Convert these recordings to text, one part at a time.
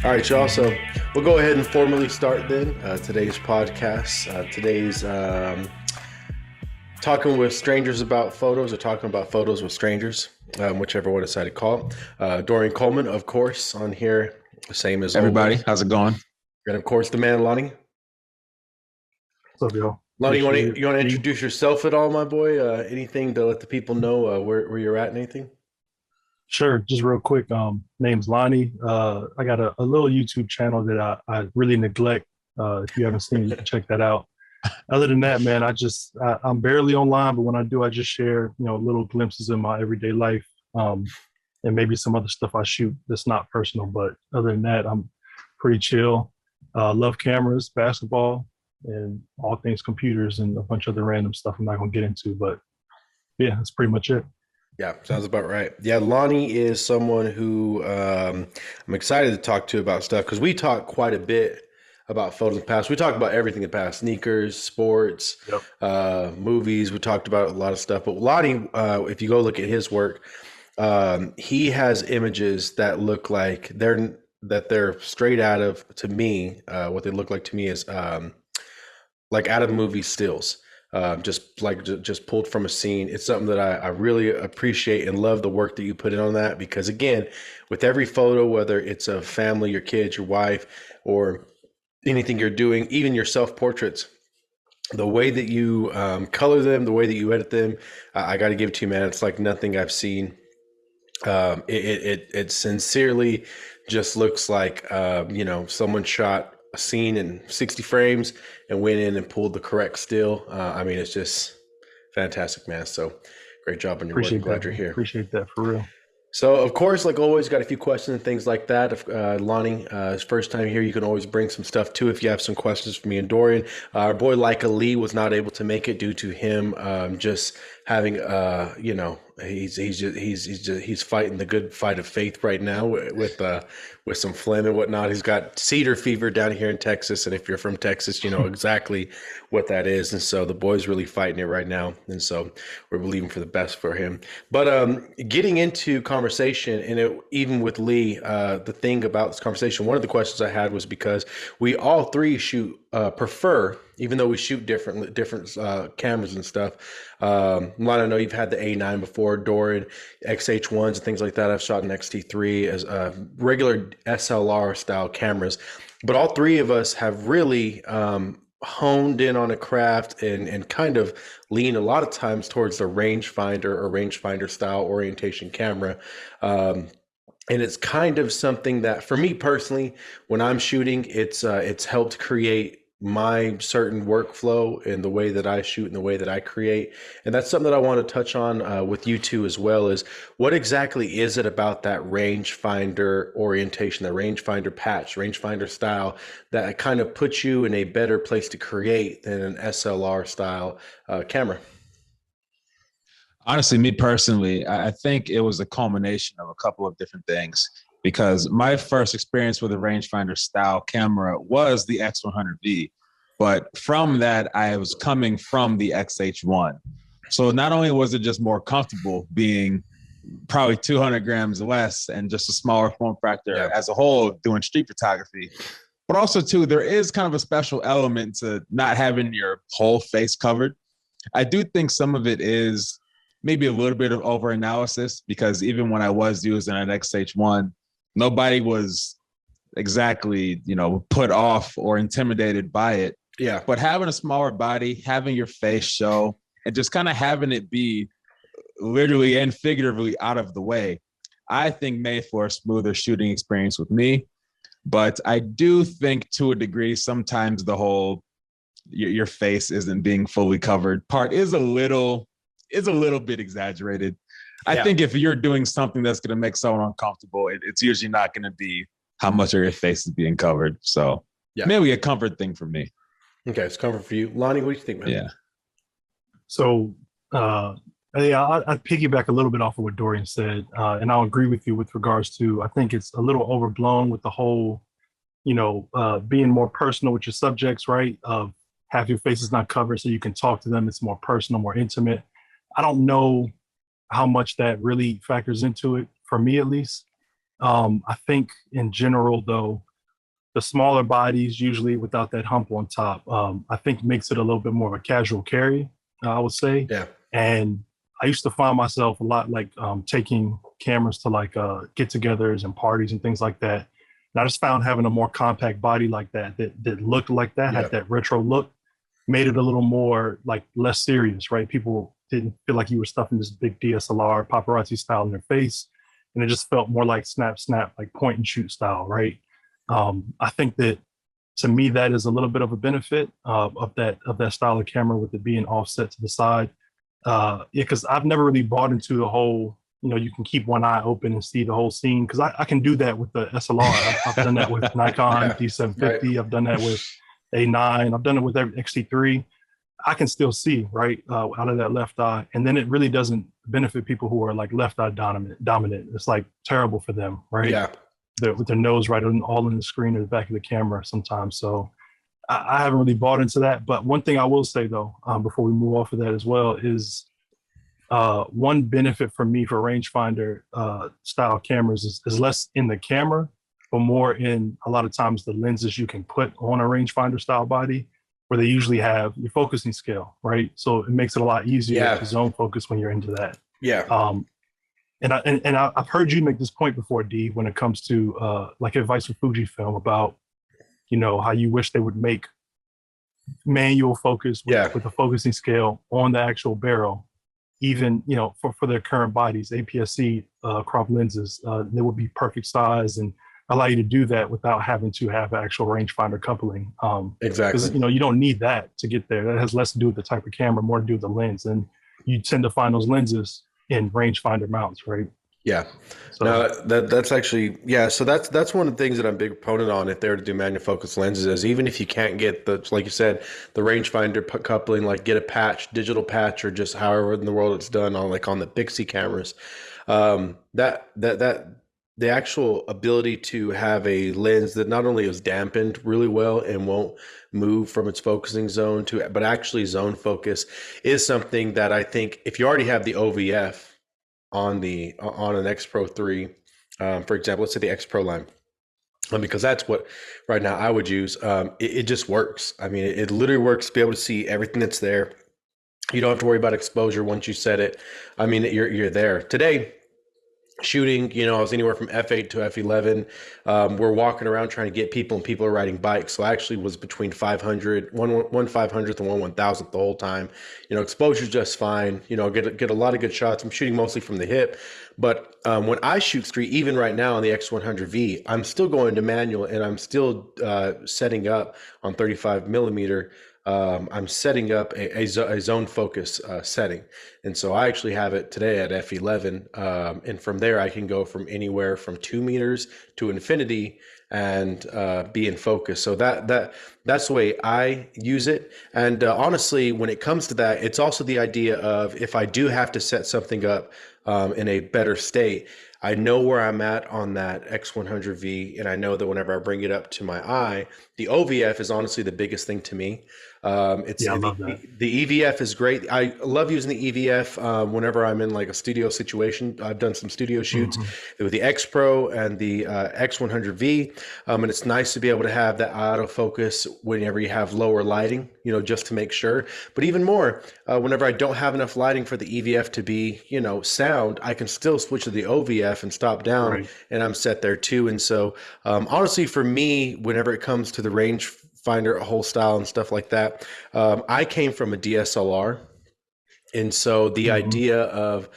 All right, y'all. So we'll go ahead and formally start then today's podcast. Today's talking with strangers about photos, or talking about photos with strangers, whichever one I decided to call it. Dorian Coleman, of course, on here, same as Everybody, always. how's it going? And of course, the man, Lonnie. What's up, y'all? Lonnie, Appreciate you want to it. introduce yourself at all, my boy? Anything to let the people know where you're at and anything? Sure, just real quick. Name's Lonnie. I got a little YouTube channel that I really neglect. If you haven't seen it, you can check that out. Other than that, man, I'm barely online, but when I do, I just share, little glimpses of my everyday life, and maybe some other stuff I shoot that's not personal. But other than that, I'm pretty chill. Love cameras, basketball, and all things computers, and a bunch of other random stuff I'm not gonna get into. But yeah, that's pretty much it. Yeah, sounds about right. Yeah, Lonnie is someone who I'm excited to talk to about stuff because we talk quite a bit about photos in the past. We talk about everything in the past: sneakers, sports, movies. We talked about a lot of stuff. But Lonnie, if you go look at his work, he has images that look like they're straight out of, to me, what they look like to me is like out of the movie stills. Just pulled from a scene. It's something that I really appreciate and love the work that you put in on that, because again, with every photo, whether it's of family, your kids, your wife, or anything you're doing, even your self-portraits, the way that you color them, the way that you edit them, I got to give it to you, man. It's like nothing I've seen. It sincerely just looks like someone shot a scene in 60 frames and went in and pulled the correct still. I mean, it's just fantastic, man. So great job on your work. Glad you're here. Appreciate that for real. So, of course, like always, got a few questions and things like that. If Lonnie, his first time here, you can always bring some stuff too if you have some questions for me and Dorian. Our boy Leica Lee was not able to make it due to him just having, he's fighting the good fight of faith right now with some phlegm and whatnot. He's got cedar fever down here in Texas, and if you're from Texas, you know exactly what that is. And so the boy's really fighting it right now, and so we're believing for the best for him. But getting into conversation, and even with Lee, the thing about this conversation, one of the questions I had was because we all three prefer, even though we shoot different cameras and stuff. I know you've had the A9 before, Dorian, XH1s and things like that. I've shot an XT3 as regular SLR style cameras, but all three of us have really honed in on a craft and kind of lean a lot of times towards the rangefinder or rangefinder style orientation camera. And it's kind of something that, for me personally, when I'm shooting, it's helped create my certain workflow and the way that I shoot and the way that I create. And that's something that I want to touch on with you two as well, is what exactly is it about that rangefinder orientation, the rangefinder patch, rangefinder style, that kind of puts you in a better place to create than an SLR style camera? Honestly, me personally, I think it was a culmination of a couple of different things, because my first experience with a rangefinder style camera was the X100V. But from that, I was coming from the XH1. So not only was it just more comfortable being probably 200 grams less and just a smaller form factor as a whole doing street photography, but also too, there is kind of a special element to not having your whole face covered. I do think some of it is maybe a little bit of over analysis, because even when I was using an XH1, nobody was exactly, put off or intimidated by it. Yeah. But having a smaller body, having your face show, and just kind of having it be literally and figuratively out of the way, I think made for a smoother shooting experience with me. But I do think, to a degree, sometimes the whole your face isn't being fully covered part is a little bit exaggerated. I think if you're doing something that's going to make someone uncomfortable, it's usually not going to be how much of your face is being covered. So maybe a comfort thing for me. Okay, it's comfort for you. Lonnie, what do you think, man? Yeah. So, I piggyback a little bit off of what Dorian said, and I'll agree with you with regards to, I think it's a little overblown with the whole, being more personal with your subjects, right? Of half your face is not covered so you can talk to them. It's more personal, more intimate. I don't know how much that really factors into it, for me at least. I think in general, though, the smaller bodies, usually without that hump on top, I think makes it a little bit more of a casual carry, I would say. Yeah. And I used to find myself a lot like taking cameras to like get-togethers and parties and things like that. And I just found having a more compact body like that looked like that, Yeah. had that retro look, made it a little more like less serious, right? People didn't feel like you were stuffing this big DSLR paparazzi style in their face, and it just felt more like snap, snap, like point and shoot style, right? I think that to me that is a little bit of a benefit of that style of camera with it being offset to the side. Yeah, because I've never really bought into the whole, you can keep one eye open and see the whole scene. Because I can do that with the SLR. I've done that with Nikon Yeah. Right. D750. I've done that with A9. I've done it with XT3. I can still see right out of that left eye, and then it really doesn't benefit people who are like left eye dominant. It's like terrible for them, right? Yeah. With their nose right all in the screen or the back of the camera sometimes. So I haven't really bought into that. But one thing I will say though, before we move off of that as well, is one benefit for me for rangefinder style cameras is less in the camera, but more in a lot of times the lenses you can put on a rangefinder style body, where they usually have your focusing scale, right? So it makes it a lot easier Yeah. to zone focus when you're into that. Yeah. I've heard you make this point before, D, when it comes to like advice for Fujifilm about how you wish they would make manual focus with a focusing scale on the actual barrel, even for their current bodies, APS-C crop lenses, they would be perfect size and allow you to do that without having to have actual rangefinder coupling. Exactly. Because you don't need that to get there. That has less to do with the type of camera, more to do with the lens, and you tend to find those lenses in rangefinder mounts, right? Yeah. So No, that's actually, yeah. So that's one of the things that I'm a big proponent on if they were to do manual focus lenses is even if you can't get like you said, the rangefinder coupling, like get a patch, digital patch, or just however in the world it's done on the Bixby cameras. That the actual ability to have a lens that not only is dampened really well and won't move from its focusing zone but actually zone focus is something that I think if you already have the OVF on an X Pro 3, for example, let's say the X Pro line, because that's what right now I would use. It just works. I mean, it literally works to be able to see everything that's there. You don't have to worry about exposure once you set it. I mean, you're there. Today, shooting, I was anywhere from F8 to F11. We're walking around trying to get people, and people are riding bikes. So I actually was between 500, one 500th and one 1000th the whole time. Exposure's just fine. Get a lot of good shots. I'm shooting mostly from the hip. But when I shoot street, even right now on the X100V, I'm still going to manual, and I'm still setting up on 35 millimeter. I'm setting up a zone focus setting. And so I actually have it today at F11. And from there, I can go from anywhere from 2 meters to infinity and be in focus. So that's the way I use it. And honestly, when it comes to that, it's also the idea of if I do have to set something up in a better state, I know where I'm at on that X100V, and I know that whenever I bring it up to my eye, the OVF is honestly the biggest thing to me. I love that. The EVF is great. I love using the EVF whenever I'm in like a studio situation. I've done some studio shoots with the X Pro and the X100V, and it's nice to be able to have that autofocus whenever you have lower lighting, just to make sure. But even more, whenever I don't have enough lighting for the EVF to be, sound, I can still switch to the OVF and stop down, Right. and I'm set there too. And so, honestly, for me, whenever it comes to the rangefinder whole style and stuff like that, I came from a DSLR. And so the idea of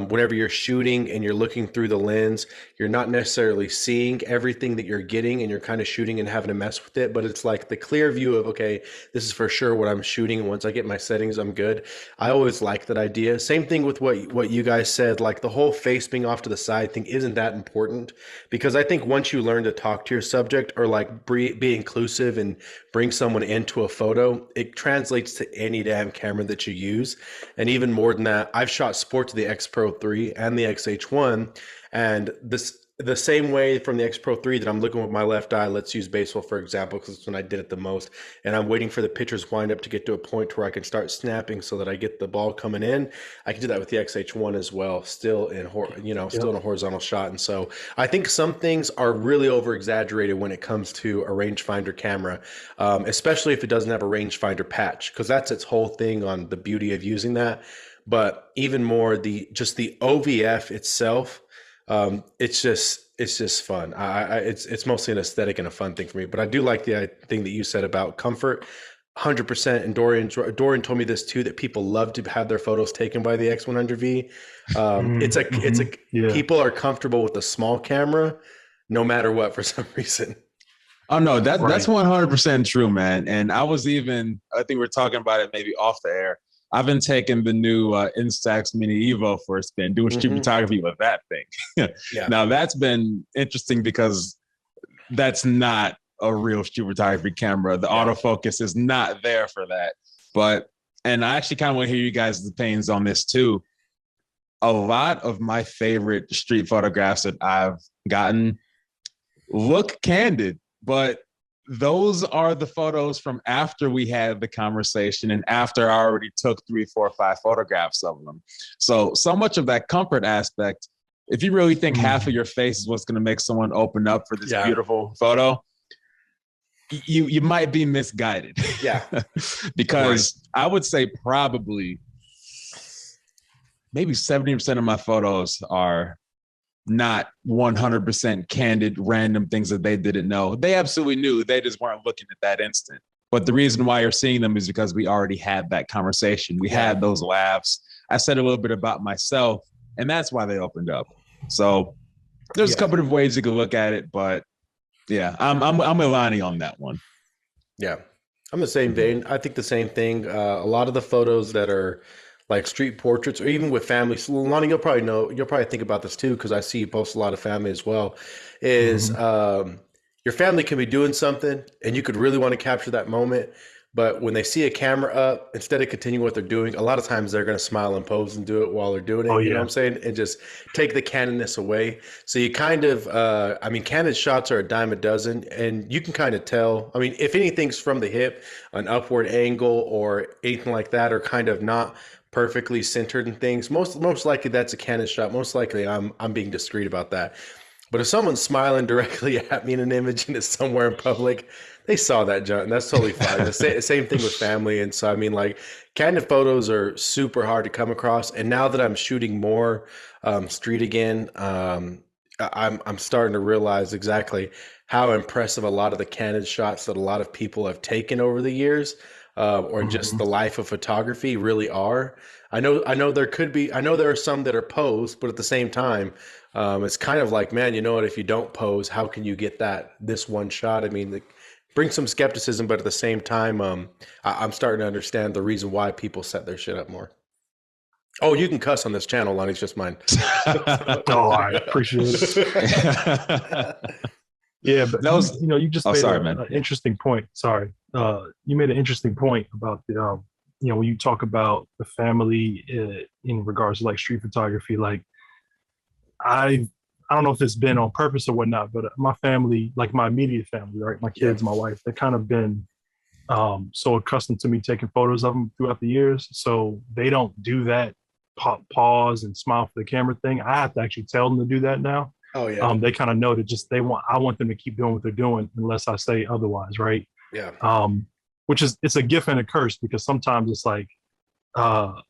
whenever you're shooting and you're looking through the lens, you're not necessarily seeing everything that you're getting, and you're kind of shooting and having to mess with it. But it's like the clear view of, okay, this is for sure what I'm shooting. And once I get my settings, I'm good. I always like that idea. Same thing with what you guys said, like the whole face being off to the side thing isn't that important, because I think once you learn to talk to your subject or like be inclusive and bring someone into a photo, it translates to any damn camera that you use. And even more than that, I've shot sport to the X Pro 3 and the XH1, and this the same way from the X Pro 3 that I'm looking with my left eye. Let's use baseball, for example, because it's when I did it the most. And I'm waiting for the pitcher's windup to get to a point where I can start snapping so that I get the ball coming in. I can do that with the XH1 as well, still in, still in a horizontal shot. And so I think some things are really over exaggerated when it comes to a rangefinder camera, especially if it doesn't have a rangefinder patch, because that's its whole thing on the beauty of using that. But even more, just the OVF itself, it's just fun. It's mostly an aesthetic and a fun thing for me. But I do like the thing that you said about comfort, 100%. And Dorian told me this too, that people love to have their photos taken by the X100V. People are comfortable with a small camera, no matter what, for some reason. Oh no, that's 100% true, man. And I think we're talking about it maybe off the air. I've been taking the new Instax Mini Evo for a spin, doing street photography with that thing. Yeah. Now that's been interesting because that's not a real street photography camera. The autofocus is not there for that. And I actually kind of want to hear you guys' opinions on this too. A lot of my favorite street photographs that I've gotten look candid, but those are the photos from after we had the conversation and after I already took 3, 4, 5 photographs of them. So much of that comfort aspect, if you really think half of your face is what's going to make someone open up for this beautiful photo, you might be misguided. Yeah. Because I would say probably maybe 70% of my photos are not 100% candid, random things that they didn't know. They absolutely knew. They just weren't looking at that instant. But the reason why you're seeing them is because we already had that conversation. We had those laughs. I said a little bit about myself, and that's why they opened up. So there's a couple of ways you could look at it, but yeah, I'm Ilani on that one. Yeah, I'm the same vein. I think the same thing. A lot of the photos that are like street portraits, or even with families. Lonnie, you'll probably think about this too, because I see you post a lot of family as well, is your family can be doing something and you could really want to capture that moment. But when they see a camera up, instead of continuing what they're doing, a lot of times they're going to smile and pose and do it while they're doing it. You know what I'm saying? And just take the candidness away. So you kind of, candid shots are a dime a dozen, and you can kind of tell. I mean, if anything's from the hip, an upward angle or anything like that, or kind of not perfectly centered and things, most likely that's a candid shot. Most likely I'm being discreet about that. But if someone's smiling directly at me in an image and it's somewhere in public, they saw that, John. That's totally fine. The same thing with family. And so, I mean, like, candid photos are super hard to come across. And now that I'm shooting more street again, I'm starting to realize exactly how impressive a lot of the candid shots that a lot of people have taken over the years, or just the life of photography really are. I know there are some that are posed, but at the same time, it's kind of like, man, you know what? If you don't pose, how can you get this one shot? I mean, bring some skepticism, but at the same time, I'm starting to understand the reason why people set their shit up more. Oh, you can cuss on this channel, Lonnie. It's just mine. Oh, I appreciate it. Yeah, but you just made an interesting point. Sorry. You made an interesting point about the, when you talk about the family in regards to like street photography, like I don't know if it's been on purpose or whatnot, but my family, like my immediate family, right? My kids, my wife, they've kind of been so accustomed to me taking photos of them throughout the years. So they don't do that pause and smile for the camera thing. I have to actually tell them to do that now. Oh yeah. They kind of know that I want them to keep doing what they're doing unless I say otherwise, right? Yeah. It's a gift and a curse, because sometimes it's like, and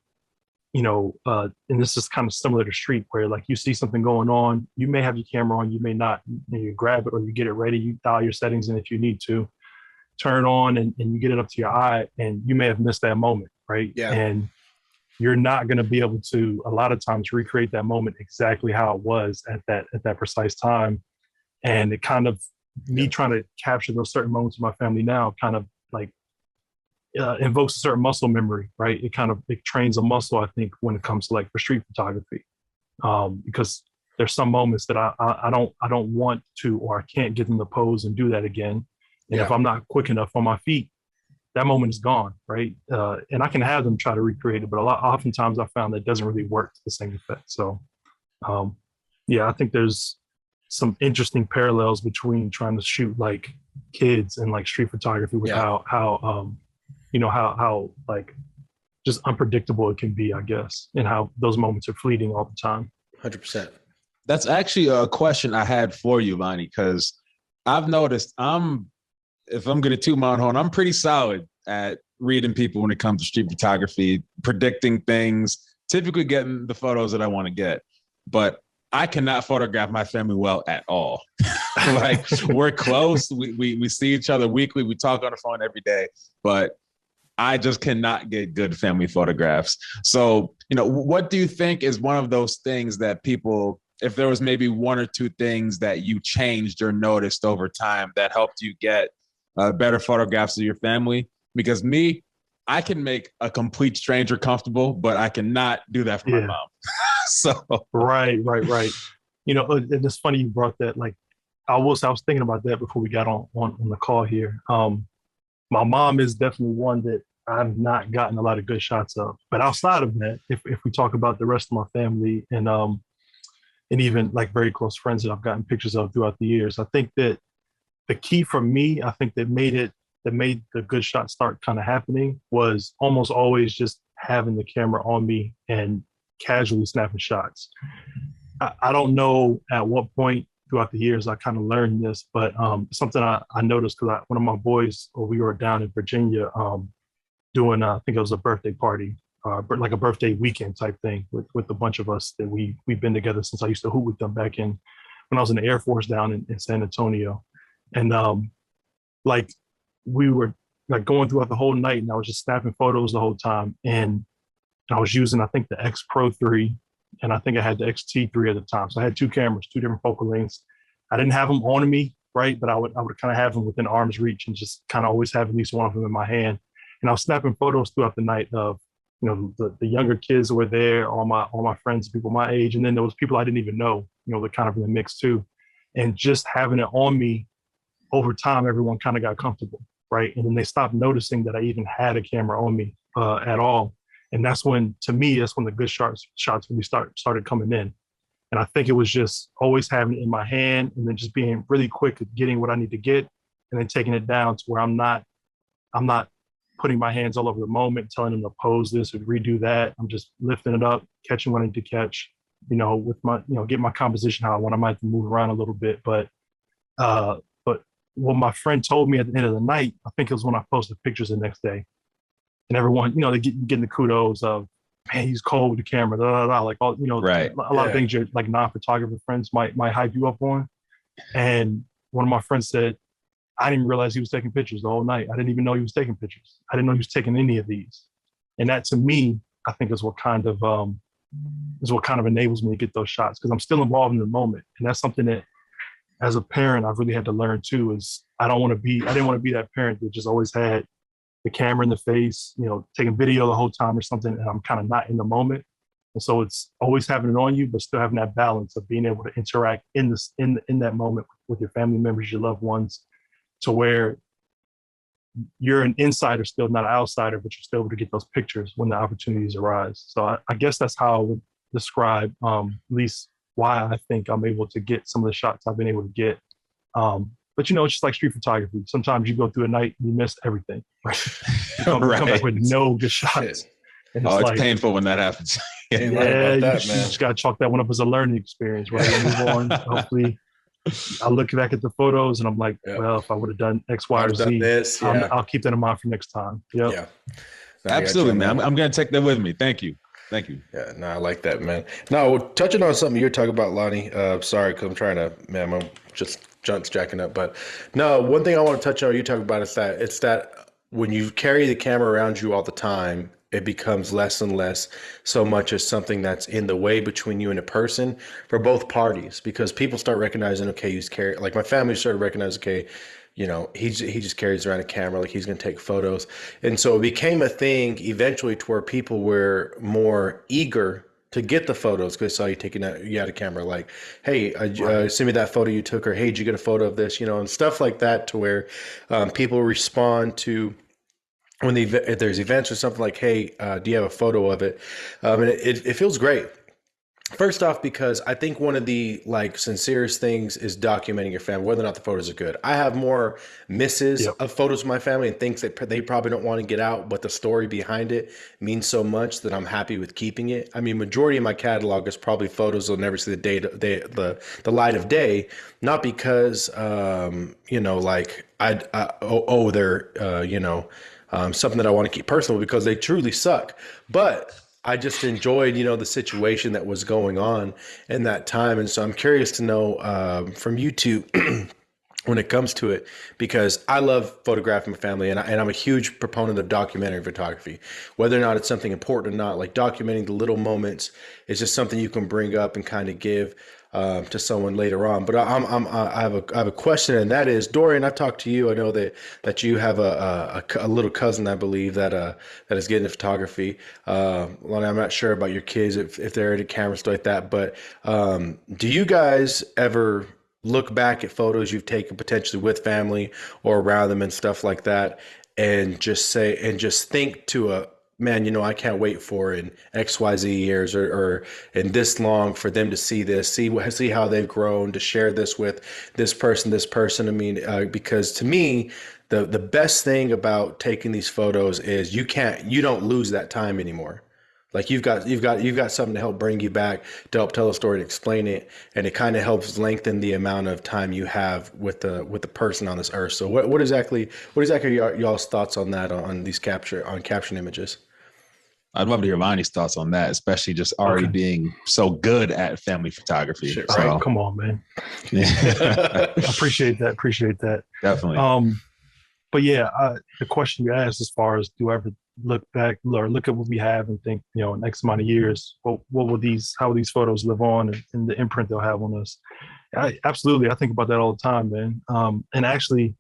this is kind of similar to street, where like you see something going on, you may have your camera on, you may not, you grab it or you get it ready, you dial your settings in if you need to, turn on and you get it up to your eye, and you may have missed that moment, right? Yeah. And you're not going to be able to a lot of times recreate that moment exactly how it was at that precise time. And it kind of, me trying to capture those certain moments of my family now kind of like invokes a certain muscle memory, right? It trains a muscle, I think, when it comes to like for street photography, because there's some moments that I don't want to, or I can't get in the pose and do that again. And if I'm not quick enough on my feet, that moment is gone, right? And I can have them try to recreate it, but oftentimes I found that doesn't really work to the same effect. So, I think there's some interesting parallels between trying to shoot like kids and like street photography with Yeah, how how like just unpredictable it can be, I guess, and how those moments are fleeting all the time. 100%. That's actually a question I had for you, Lonnie, because I've noticed if I'm going to toot my own horn, I'm pretty solid at reading people when it comes to street photography, predicting things, typically getting the photos that I want to get. But I cannot photograph my family well at all. Like, we're close. We see each other weekly. We talk on the phone every day, but I just cannot get good family photographs. So, what do you think is one of those things that people, if there was maybe one or two things that you changed or noticed over time that helped you get better photographs of your family? Because me, I can make a complete stranger comfortable, but I cannot do that for my Yeah, mom. So, right. And it's funny you brought that. Like, I was thinking about that before we got on the call here. My mom is definitely one that I've not gotten a lot of good shots of. But outside of that, if we talk about the rest of my family and even like very close friends that I've gotten pictures of throughout the years, I think that the key for me, I think that made the good shots start kind of happening was almost always just having the camera on me and casually snapping shots. I don't know at what point throughout the years I kind of learned this, but something I noticed because one of my boys, or we were down in Virginia doing, I think it was a birthday party, but like a birthday weekend type thing with a bunch of us that we've been together since I used to hoop with them back in when I was in the Air Force down in San Antonio, and like we were like going throughout the whole night, and I was just snapping photos the whole time, and I was using I think the X Pro 3 and I think I had the XT3 at the time. So I had two cameras, two different focal lengths. I didn't have them on me, right? But I would kind of have them within arm's reach and just kind of always have at least one of them in my hand. And I was snapping photos throughout the night of, the younger kids who were there, all my friends, people my age, and then there was people I didn't even know, they're kind of in the mix too. And just having it on me over time, everyone kind of got comfortable, right? And then they stopped noticing that I even had a camera on me at all. And that's when, to me, that's when the good shots really started coming in. And I think it was just always having it in my hand and then just being really quick at getting what I need to get and then taking it down to where I'm not putting my hands all over the moment, telling them to pose this or redo that. I'm just lifting it up, catching what I need to catch, with my, get my composition how I want. I might have to move around a little bit, but what my friend told me at the end of the night, I think it was when I posted pictures the next day, and everyone, they getting the kudos of, man, he's cold with the camera, like all, right. a lot of things your like non-photographer friends might hype you up on. And one of my friends said, I didn't even realize he was taking pictures the whole night. I didn't even know he was taking pictures. I didn't know he was taking any of these. And that to me, I think is what kind of enables me to get those shots because I'm still involved in the moment. And that's something that as a parent, I've really had to learn too, is I didn't want to be that parent that just always had the camera in the face, taking video the whole time or something, and I'm kind of not in the moment. And so it's always having it on you, but still having that balance of being able to interact in that moment with your family members, your loved ones, to where you're an insider still, not an outsider, but you're still able to get those pictures when the opportunities arise. So I guess that's how I would describe at least why I think I'm able to get some of the shots I've been able to get. But it's just like street photography. Sometimes you go through a night and you miss everything. Right? You come back with no good shots. And it's painful when that happens. Yeah, you just got to chalk that one up as a learning experience, right? And move on. Hopefully, I look back at the photos and I'm like, well, if I would have done X, Y, or Z, I'll keep that in mind for next time. Yep. Yeah. Absolutely, man. I'm going to take that with me. Thank you. Yeah, no, I like that, man. Now, touching on something you're talking about, Lonnie. Sorry, because I'm trying to, man, I'm just jacking up. But no, one thing I want to touch on you talk about is that it's that when you carry the camera around you all the time, it becomes less and less so much as something that's in the way between you and a person for both parties, because people start recognizing, okay, he's carrying, like my family started recognizing, okay, he just carries around a camera, like he's going to take photos. And so it became a thing eventually to where people were more eager to get the photos because they saw you had a camera, like, hey, send me that photo you took, or hey, did you get a photo of this, and stuff like that, to where people respond to when if there's events or something like, hey, do you have a photo of it? And it feels great. First off, because I think one of the like sincerest things is documenting your family, whether or not the photos are good. I have more misses Yep. of photos of my family and things that they probably don't want to get out, but the story behind it means so much that I'm happy with keeping it. I mean, majority of my catalog is probably photos that'll never see the light of day, not because like they're something that I want to keep personal, because they truly suck, but I just enjoyed, the situation that was going on in that time. And so I'm curious to know from you two when it comes to it, because I love photographing my family, and I'm a huge proponent of documentary photography, whether or not it's something important or not. Like documenting the little moments is just something you can bring up and kind of give to someone later on. But I have a question, and that is, Dorian, I've talked to you. I know that you have a little cousin, I believe, that is getting into photography. Well, I'm not sure about your kids if they're into cameras, stuff like that. But do you guys ever look back at photos you've taken potentially with family or around them and stuff like that, and just think to a man, I can't wait for in XYZ years or in this long for them to see this, see how they've grown, to share this with this person. I mean, because to me, the best thing about taking these photos is you don't lose that time anymore. Like you've got something to help bring you back, to help tell a story, to explain it, and it kind of helps lengthen the amount of time you have with the person on this earth. So what exactly are y'all's thoughts on that, on these caption images? I'd love to hear Lonnie's thoughts on that, especially just already Okay. being so good at family photography. Shit, Oh, right. So come on, man. yeah, Appreciate that. Appreciate that. definitely. But yeah, the question you asked, as far as do I ever look back or look at what we have and think, in X amount of years, how will these photos live on, and the imprint they'll have on us? Absolutely. I think about that all the time, man. And actually,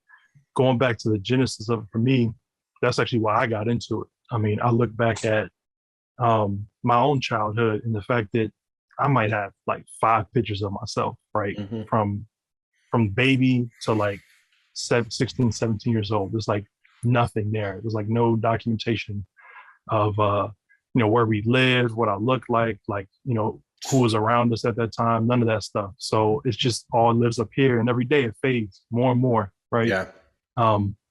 going back to the genesis of it for me, that's actually why I got into it. I mean, I look back at my own childhood and the fact that I might have like 5 pictures of myself, right? Hmm. From baby to like 16, 17 years old. There's like nothing there. There's like no documentation of where we lived, what I looked like who was around us at that time, none of that stuff. So it's just all lives up here, and every day it fades more and more, right? Yeah.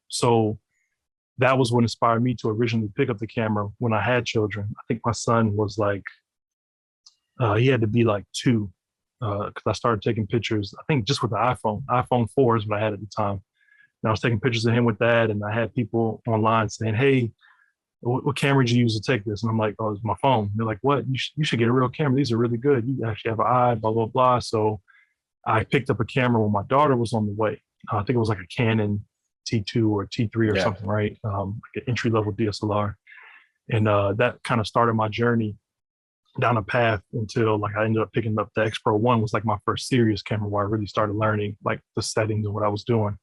So that was what inspired me to originally pick up the camera when I had children. I think my son was like he had to be like 2, because I started taking pictures, I think just with the iPhone 4 is what I had at the time. And I was taking pictures of him with that, and I had people online saying, "Hey, what camera did you use to take this?" And I'm like, "Oh, it's my phone." And they're like, "What? You should get a real camera. These are really good. You actually have an eye, blah, blah, blah." So I picked up a camera when my daughter was on the way. I think it was like a Canon T2 or T3 or Yeah. something, right? Like an entry level DSLR. And that kind of started my journey down a path until like I ended up picking up the X Pro 1, was like my first serious camera where I really started learning like the settings and what I was doing.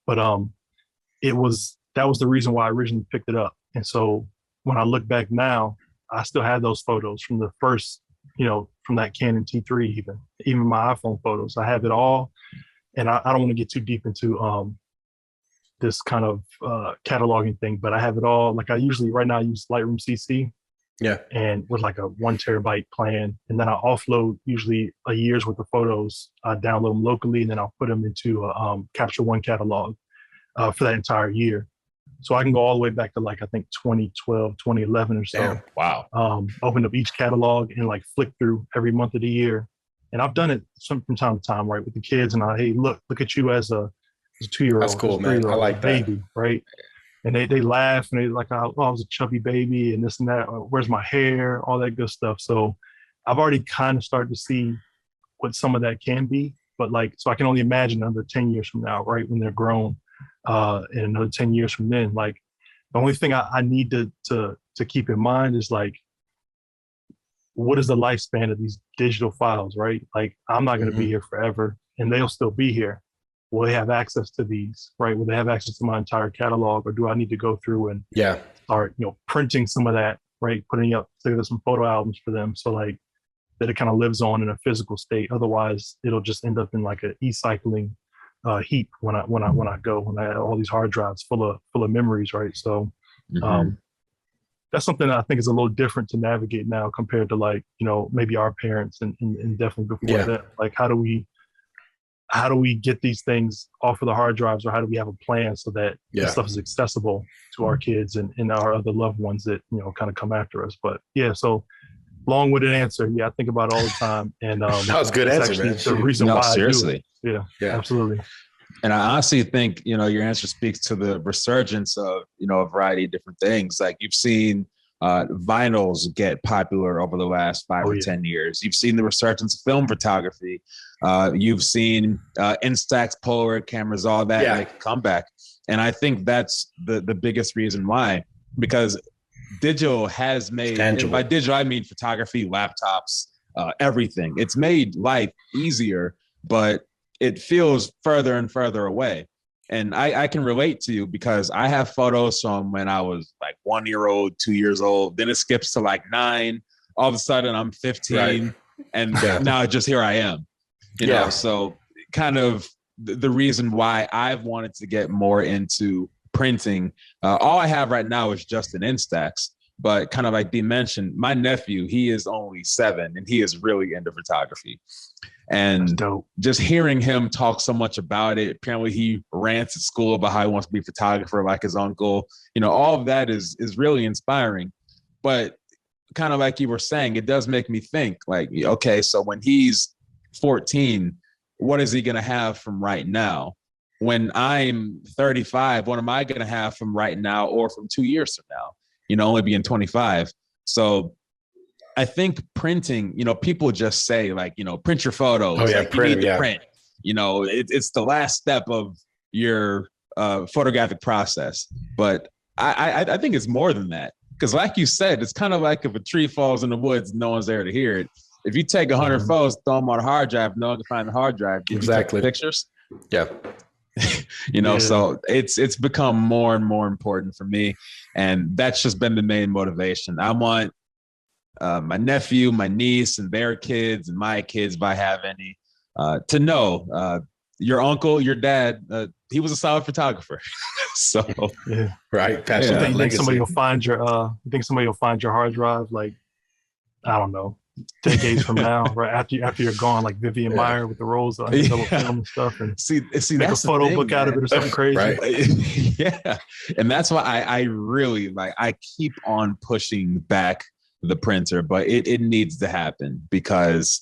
But that was the reason why I originally picked it up. And so when I look back now, I still have those photos from the first, from that Canon T3, even my iPhone photos. I have it all. And I don't want to get too deep into this kind of cataloging thing, but I have it all. Like right now I use Lightroom CC, Yeah. and with like a 1 terabyte plan. And then I offload usually a year's worth of photos. I download them locally, and then I'll put them into a Capture One catalog for that entire year. So I can go all the way back to like, I think 2012, 2011 or so. Damn. Wow. Open up each catalog and like flick through every month of the year. And I've done it from time to time, right, with the kids. And hey, look at you as a 2-year-old, That's cool, as a man. I 3-year-old, like that. baby, right? And they laugh, and they like, "Oh, I was a chubby baby," and this and that. Where's my hair? All that good stuff. So I've already kind of started to see what some of that can be. But like, so I can only imagine another 10 years from now, right, when they're grown, and another 10 years from then. Like, the only thing I need to keep in mind is like, what is the lifespan of these digital files, right? Like, I'm not going to be here forever, and they'll still be here. Will they have access to these, right? Will they have access to my entire catalog, or do I need to go through and Yeah. start, printing some of that, right? Putting up together some photo albums for them, so like that it kind of lives on in a physical state. Otherwise, it'll just end up in like an e-cycling heap when I go, when I have all these hard drives full of memories, right? So Mhm. that's something that I think is a little different to navigate now compared to like, maybe our parents and definitely before Yeah. that. Like how do we get these things off of the hard drives, or how do we have a plan so that this Yeah. stuff is accessible to our kids and our other loved ones that, kind of come after us. But yeah, so long-winded answer. Yeah, I think about it all the time. And That was a good it's answer, actually man. the Shoot. reason No, why I do it. seriously. Yeah, Yeah. absolutely. And I honestly think, your answer speaks to the resurgence of, a variety of different things. Like you've seen vinyls get popular over the last 5 or 10 years. You've seen the resurgence of film photography. You've seen Instax, Polaroid cameras, all that make a comeback. And I think that's the biggest reason why, because digital has made, and by digital, I mean photography, laptops, everything. It's made life easier, but it feels further and further away. And I can relate to you because I have photos from when I was like 1 year old, 2 years old. Then it skips to like 9. All of a sudden I'm 15 Right. and now just here I am, you know? So kind of the reason why I've wanted to get more into printing. All I have right now is just an Instax, but kind of like Dee mentioned, my nephew, he is only 7 and he is really into photography. And just hearing him talk so much about it, apparently he rants at school about how he wants to be a photographer like his uncle. All of that is really inspiring. But kind of like you were saying, it does make me think like, okay, so when he's 14, what is he going to have from right now? When I'm 35, what am I going to have from right now or from 2 years from now? Only being 25. So I think printing, people just say like, print your photos. Oh, yeah, like you need to print. It's the last step of your photographic process. But I think it's more than that. Because like you said, it's kind of like if a tree falls in the woods, no one's there to hear it. If you take 100 photos, throw them on a hard drive, no one can find the hard drive. Did Exactly. you take pictures? Yeah. So it's become more and more important for me. And that's just been the main motivation. I want my nephew, my niece, and their kids, and my kids, if I have any, to know your uncle, your dad, he was a solid photographer. So right, passing that you think legacy. somebody will find your hard drive like, I don't know, decades from now, right after you're gone, like Vivian Meyer with the rolls of undeveloped film and stuff, and see make that's a photo thing, book out of it or something crazy. Right. Yeah, and that's why I really like. I keep on pushing back the printer, but it needs to happen because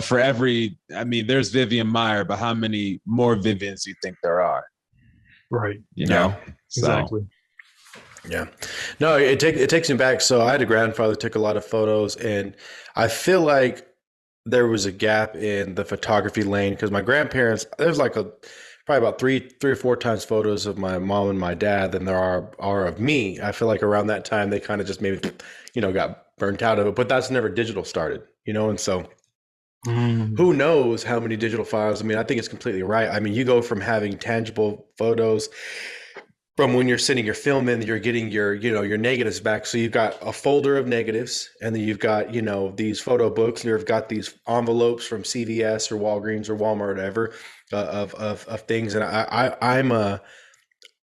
for every, there's Vivian Meyer, but how many more Vivians do you think there are? Right. Exactly. Yeah. No, it takes me back. So I had a grandfather who took a lot of photos, and I feel like there was a gap in the photography lane because my grandparents, there's like probably about three or four times photos of my mom and my dad than there are of me. I feel like around that time they kind of just maybe, got burnt out of it, but that's never digital started, and so who knows how many digital files. I think it's completely right. You go from having tangible photos from when you're sending your film in, you're getting your negatives back. So you've got a folder of negatives, and then you've got, these photo books, and you've got these envelopes from CVS or Walgreens or Walmart or whatever of things. And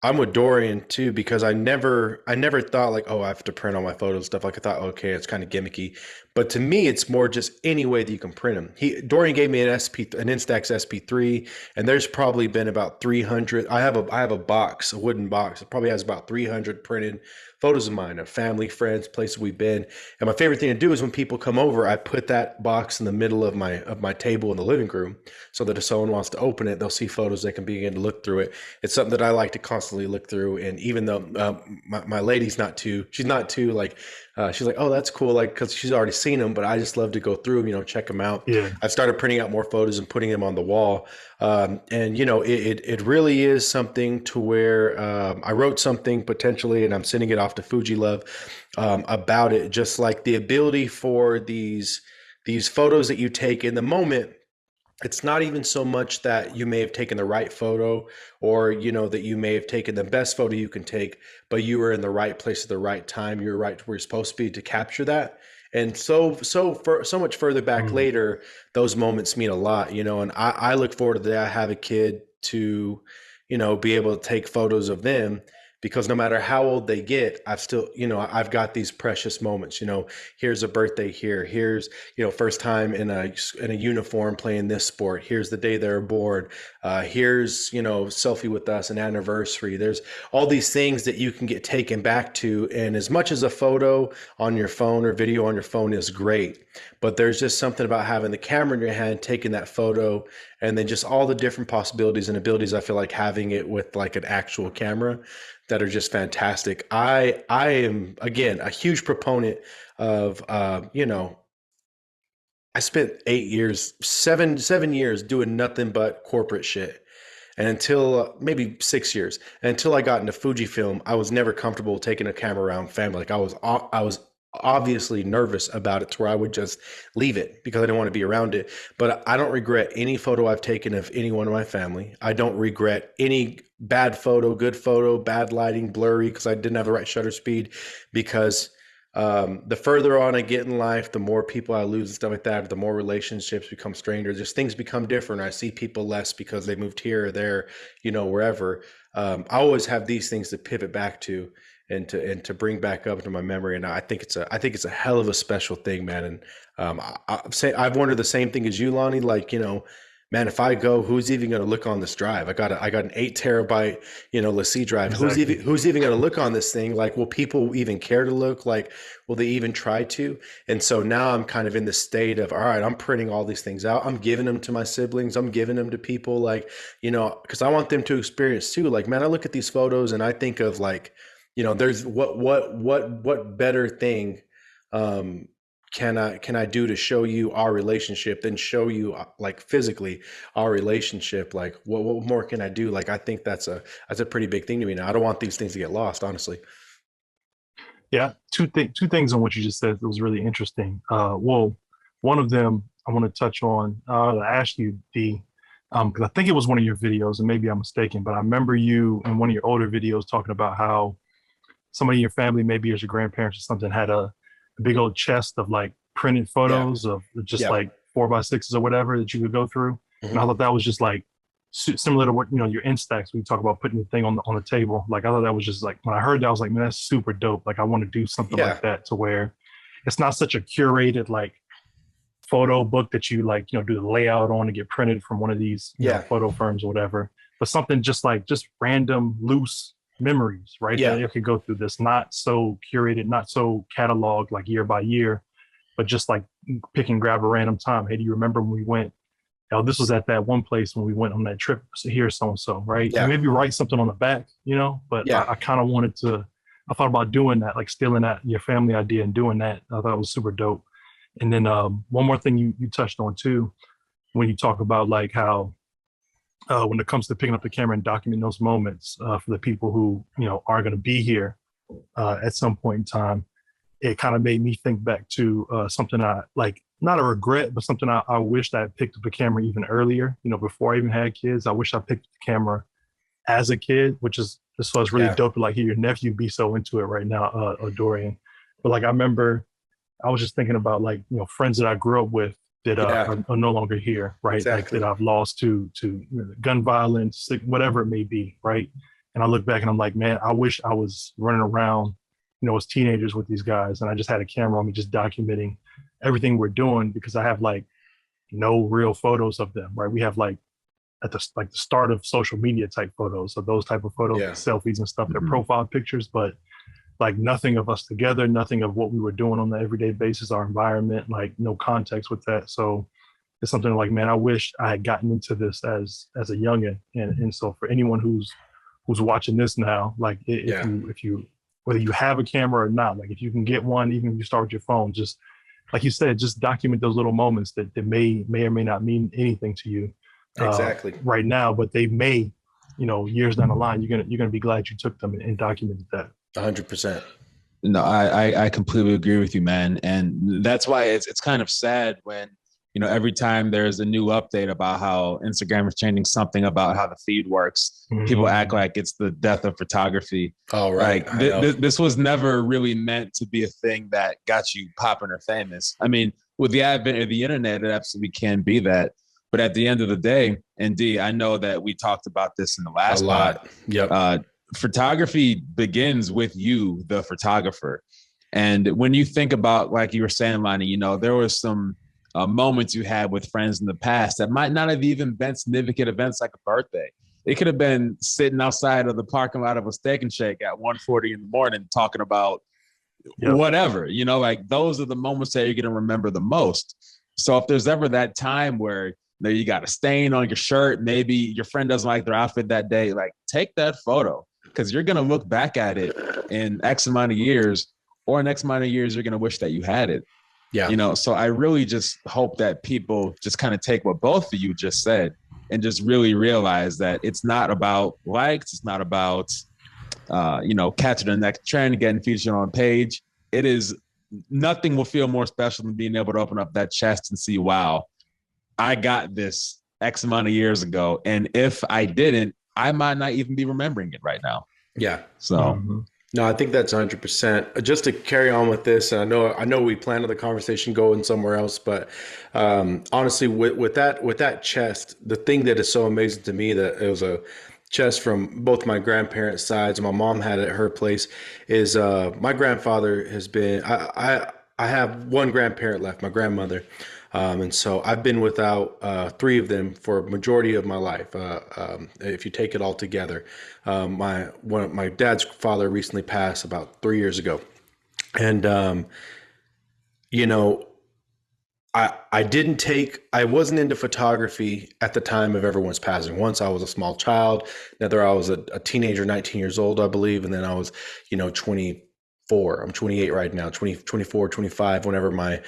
I'm with Dorian too, because I never thought like, oh, I have to print all my photos and stuff. Like I thought, okay, it's kind of gimmicky, but to me, it's more just any way that you can print them. Dorian gave me an Instax SP3, and there's probably been about 300. I have a box, a wooden box. It probably has about 300 printed photos of mine, of family, friends, places we've been. And my favorite thing to do is when people come over, I put that box in the middle of my table in the living room, so that if someone wants to open it, they'll see photos, they can begin to look through it. It's something that I like to constantly look through. And even though my lady's she's not too like, she's like, oh, that's cool, like, because she's already seen them, but I just love to go through them, check them out. I've started printing out more photos and putting them on the wall. And it really is something to where I wrote something potentially, and I'm sending it off to Fuji Love about it, just like the ability for these photos that you take in the moment. It's not even so much that you may have taken the right photo, or that you may have taken the best photo you can take, but you were in the right place at the right time. You're right where you're supposed to be to capture that. And so much further back later, those moments mean a lot, and I look forward to the day I have a kid to, be able to take photos of them, because no matter how old they get, I've still, I've got these precious moments. Here's a birthday here. Here's, first time in a uniform playing this sport. Here's the day they're bored. Here's, selfie with us, an anniversary. There's all these things that you can get taken back to. And as much as a photo on your phone or video on your phone is great, but there's just something about having the camera in your hand, taking that photo, and then just all the different possibilities and abilities I feel like having it with like an actual camera that are just fantastic. I am, again, a huge proponent of I spent 8 years, seven years doing nothing but corporate shit. And until maybe 6 years, until I got into Fujifilm, I was never comfortable taking a camera around family. Like I was obviously nervous about it to where I would just leave it because I didn't want to be around it. But I don't regret any photo I've taken of anyone in my family. I don't regret any bad photo, bad lighting, blurry because I didn't have the right shutter speed. Because the further on I get in life, the more people I lose and stuff like that, the more relationships become strangers. Just things become different. I see people less because they moved here or there, wherever. I always have these things to pivot back to and to bring back up into my memory. And I think it's a hell of a special thing, man. And I've wondered the same thing as you, Lonnie. Like, man, if I go, who's even going to look on this drive? I got an 8 terabyte, LaCie drive. Exactly. Who's even going to look on this thing? Like, will people even care to look? Like, will they even try to? And so now I'm kind of in the state of, all right, I'm printing all these things out. I'm giving them to my siblings. I'm giving them to people, like, because I want them to experience too. Like, man, I look at these photos and I think of like, there's what better thing can I do to show you our relationship than show you like physically our relationship? Like what more can I do? Like, I think that's a pretty big thing to me now. I don't want these things to get lost, honestly. Yeah, two things on what you just said that was really interesting. Well, one of them I want to touch on. I asked you, D, because I think it was one of your videos, and maybe I'm mistaken, but I remember you in one of your older videos talking about how somebody in your family, maybe as your grandparents or something, had a big old chest of like printed photos of just like 4x6s or whatever that you could go through. And I thought that was just like similar to what, your Instax, we talk about putting the thing on the table. Like, I thought that was just like, when I heard that, I was like, man, that's super dope. Like, I want to do something like that to where it's not such a curated like photo book that you like, do the layout on and get printed from one of these photo firms or whatever, but something just random loose memories, right? That you could go through this, not so curated, not so cataloged like year by year, but just like pick and grab a random time. Hey, do you remember when we went, this was at that one place when we went on that trip here, so-and-so, right? And maybe write something on the back, but I kind of wanted to, I thought about doing that, like stealing that, your family idea and doing that. I thought it was super dope. And then one more thing you touched on too, when you talk about like how, when it comes to picking up the camera and documenting those moments for the people who are going to be here at some point in time, it kind of made me think back to something I like, not a regret, but something I wished I had picked up the camera even earlier. Before I even had kids, I wish I picked up the camera as a kid, which is this was really dope to like hear your nephew be so into it right now, Dorian. But like I remember, I was just thinking about like friends that I grew up with that are no longer here, right? Exactly. Like that I've lost to gun violence, whatever it may be, right? And I look back and I'm like, man, I wish I was running around, as teenagers with these guys, and I just had a camera on me, just documenting everything we're doing, because I have like no real photos of them, right? We have like at the start of social media type photos, of those type of photos, selfies and stuff, they're profile pictures, but like nothing of us together, nothing of what we were doing on the everyday basis, our environment, like no context with that. So it's something like, man, I wish I had gotten into this as a youngin. And so for anyone who's watching this now, like if you whether you have a camera or not, like if you can get one, even if you start with your phone, just like you said, just document those little moments that may or may not mean anything to you right now, but they may, years down the line, you're gonna be glad you took them and documented that. 100%. No, I completely agree with you, man. And that's why it's kind of sad when, every time there's a new update about how Instagram is changing something about how the feed works, people act like it's the death of photography. Oh, right. Like this was never really meant to be a thing that got you popular or famous. I mean, with the advent of the internet, it absolutely can be that. But at the end of the day, and D, I know that we talked about this in the last a lot. pod. photography begins with you, the photographer. And when you think about, like you were saying, Lonnie, you know, there was some moments you had with friends in the past that might not have even been significant events like a birthday. It could have been sitting outside of the parking lot of a Steak and Shake at 1:40 in the morning talking about Yep. whatever, you know, like those are the moments that you're going to remember the most. So if there's ever that time where you got a stain on your shirt, maybe your friend doesn't like their outfit that day, like take that photo because you're going to look back at it in X amount of years, or in X amount of years, you're going to wish that you had it. Yeah. You know, so I really just hope that people just kind of take what both of you just said and just really realize that it's not about likes. It's not about, catching the next trend, getting featured on a page. It is, nothing will feel more special than being able to open up that chest and see, wow, I got this X amount of years ago. And if I didn't, I might not even be remembering it right now. Yeah. So Mm-hmm. No, I think that's 100%. Just to carry on with this, and I know we planned the conversation going somewhere else, but honestly, with that chest, the thing that is so amazing to me that it was a chest from both my grandparents' sides, and my mom had it at her place, is my grandfather has been. I have one grandparent left, my grandmother. And so I've been without three of them for majority of my life. If you take it all together, my dad's father recently passed about 3 years ago, and you know, I wasn't into photography at the time of everyone's passing. Once I was a small child, another I was a teenager, 19 years old, I believe, and then I was 24. I'm 28 right now, 24, 25, whenever my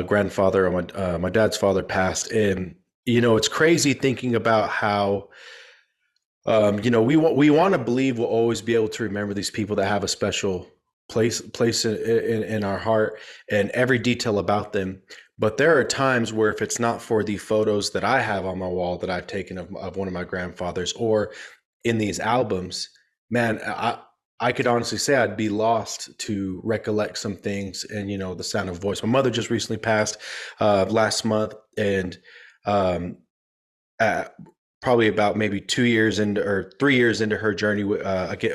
grandfather or my dad's father passed. And, it's crazy thinking about how, we want to believe we'll always be able to remember these people that have a special place in our heart and every detail about them. But there are times where if it's not for the photos that I have on my wall that I've taken of one of my grandfathers or in these albums, man, I could honestly say I'd be lost to recollect some things and, the sound of voice. My mother just recently passed last month, and um, uh, probably about maybe 2 years into or 3 years into her journey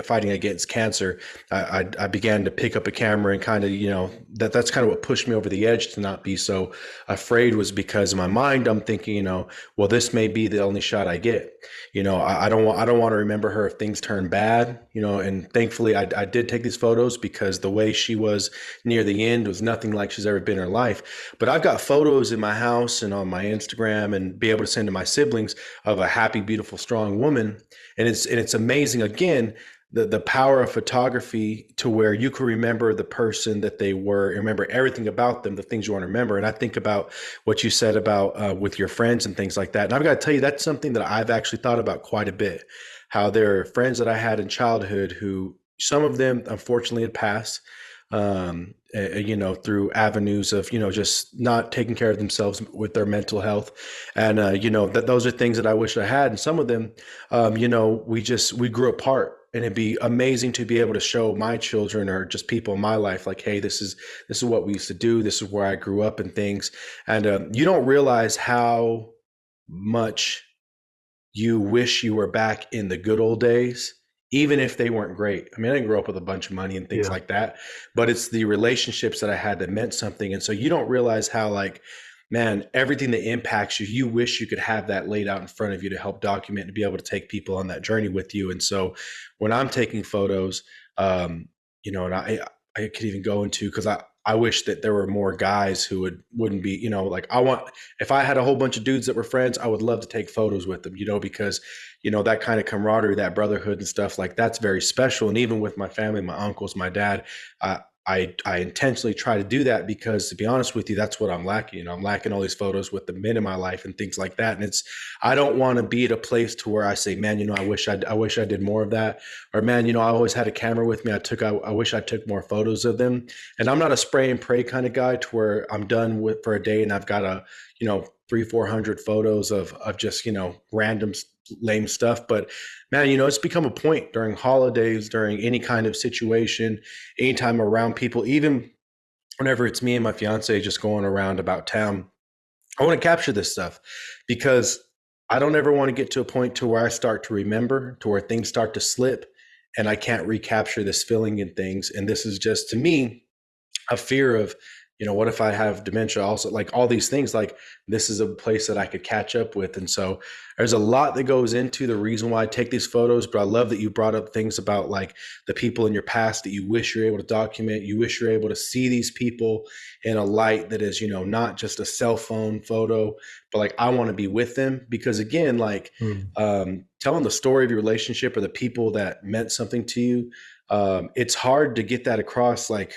fighting against cancer, I began to pick up a camera and kind of, that's kind of what pushed me over the edge to not be so afraid, was because in my mind I'm thinking, well, this may be the only shot I get. I don't want to remember her if things turn bad, and thankfully I did take these photos because the way she was near the end was nothing like she's ever been in her life. But I've got photos in my house and on my Instagram and be able to send to my siblings of a happy, beautiful, strong woman. And it's amazing, again, the power of photography to where you can remember the person that they were, remember everything about them, the things you want to remember. And I think about what you said about with your friends and things like that. And I've got to tell you, that's something that I've actually thought about quite a bit, how there are friends that I had in childhood who, some of them unfortunately had passed, through avenues of, just not taking care of themselves with their mental health. And, that those are things that I wish I had. And some of them, we grew apart. And it'd be amazing to be able to show my children or just people in my life, like, hey, this is what we used to do. This is where I grew up and things. And you don't realize how much you wish you were back in the good old days, even if they weren't great. I mean, I didn't grow up with a bunch of money and things like that, but it's the relationships that I had that meant something. And so you don't realize how, like, man, everything that impacts you, you wish you could have that laid out in front of you to help document and be able to take people on that journey with you. And so when I'm taking photos, and I could even go into, because I wish that there were more guys who wouldn't be, like, if I had a whole bunch of dudes that were friends, I would love to take photos with them, because, that kind of camaraderie, that brotherhood and stuff, like, that's very special. And even with my family, my uncles, my dad, I intentionally try to do that because, to be honest with you, that's what I'm lacking. I'm lacking all these photos with the men in my life and things like that. And I don't want to be at a place to where I say, man, I wish I did more of that. Or, man, I always had a camera with me. I wish I took more photos of them. And I'm not a spray and pray kind of guy to where I'm done with for a day and I've got 300-400 photos of just, random lame stuff. But man, it's become a point during holidays, during any kind of situation, anytime around people, even whenever it's me and my fiance just going around about town, I want to capture this stuff because I don't ever want to get to a point to where I start to remember, to where things start to slip and I can't recapture this feeling and things. And this is just, to me, a fear of, what if I have dementia also, like all these things, like this is a place that I could catch up with. And so there's a lot that goes into the reason why I take these photos, but I love that you brought up things about like the people in your past that you wish you're able to document. You wish you're able to see these people in a light that is, not just a cell phone photo, but like I want to be with them, because again, like telling the story of your relationship or the people that meant something to you, it's hard to get that across. Like,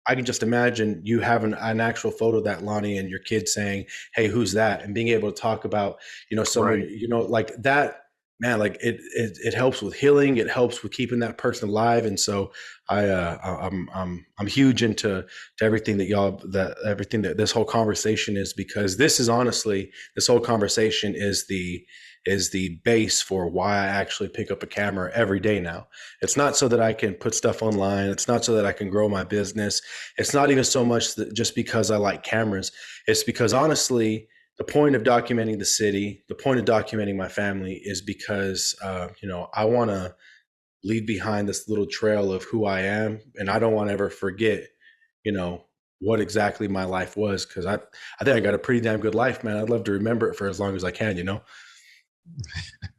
I can just imagine you having an actual photo of that, Lonnie, and your kid saying, "Hey, who's that?" and being able to talk about, someone, Right. like that, man, like it helps with healing. It helps with keeping that person alive. And so I'm huge into to everything everything that this whole conversation is, because this is honestly, this whole conversation is the base for why I actually pick up a camera every day now. It's not so that I can put stuff online. It's not so that I can grow my business. It's not even so much that just because I like cameras. It's because honestly, the point of documenting the city, the point of documenting my family is because, I want to leave behind this little trail of who I am. And I don't want to ever forget, you know, what exactly my life was. Cause I think I got a pretty damn good life, man. I'd love to remember it for as long as I can.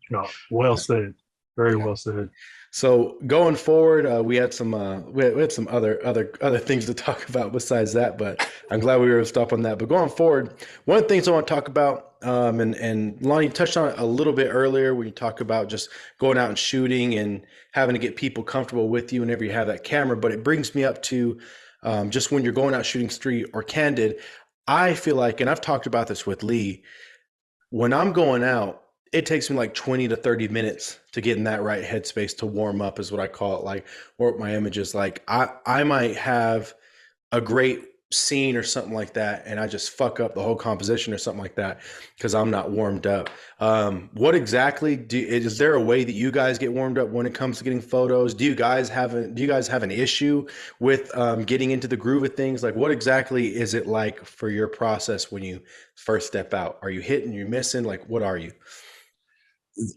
No, well said. Very Yeah. well said. So going forward, we had some we had some other things to talk about besides that, but I'm glad we were able to stop on that. But going forward, one of the things I want to talk about, and Lonnie touched on it a little bit earlier when you talk about just going out and shooting and having to get people comfortable with you whenever you have that camera. But it brings me up to just when you're going out shooting street or candid, I feel like, and I've talked about this with Lee, when I'm going out, it takes me like 20 to 30 minutes to get in that right headspace to warm up, is what I call it. Like, warm up my images. Like I might have a great scene or something like that, and I just fuck up the whole composition or something like that because I'm not warmed up. What exactly is there a way that you guys get warmed up when it comes to getting photos? Do you guys have an issue with getting into the groove of things? Like, what exactly is it like for your process when you first step out? Are you hitting? You missing? Like, what are you?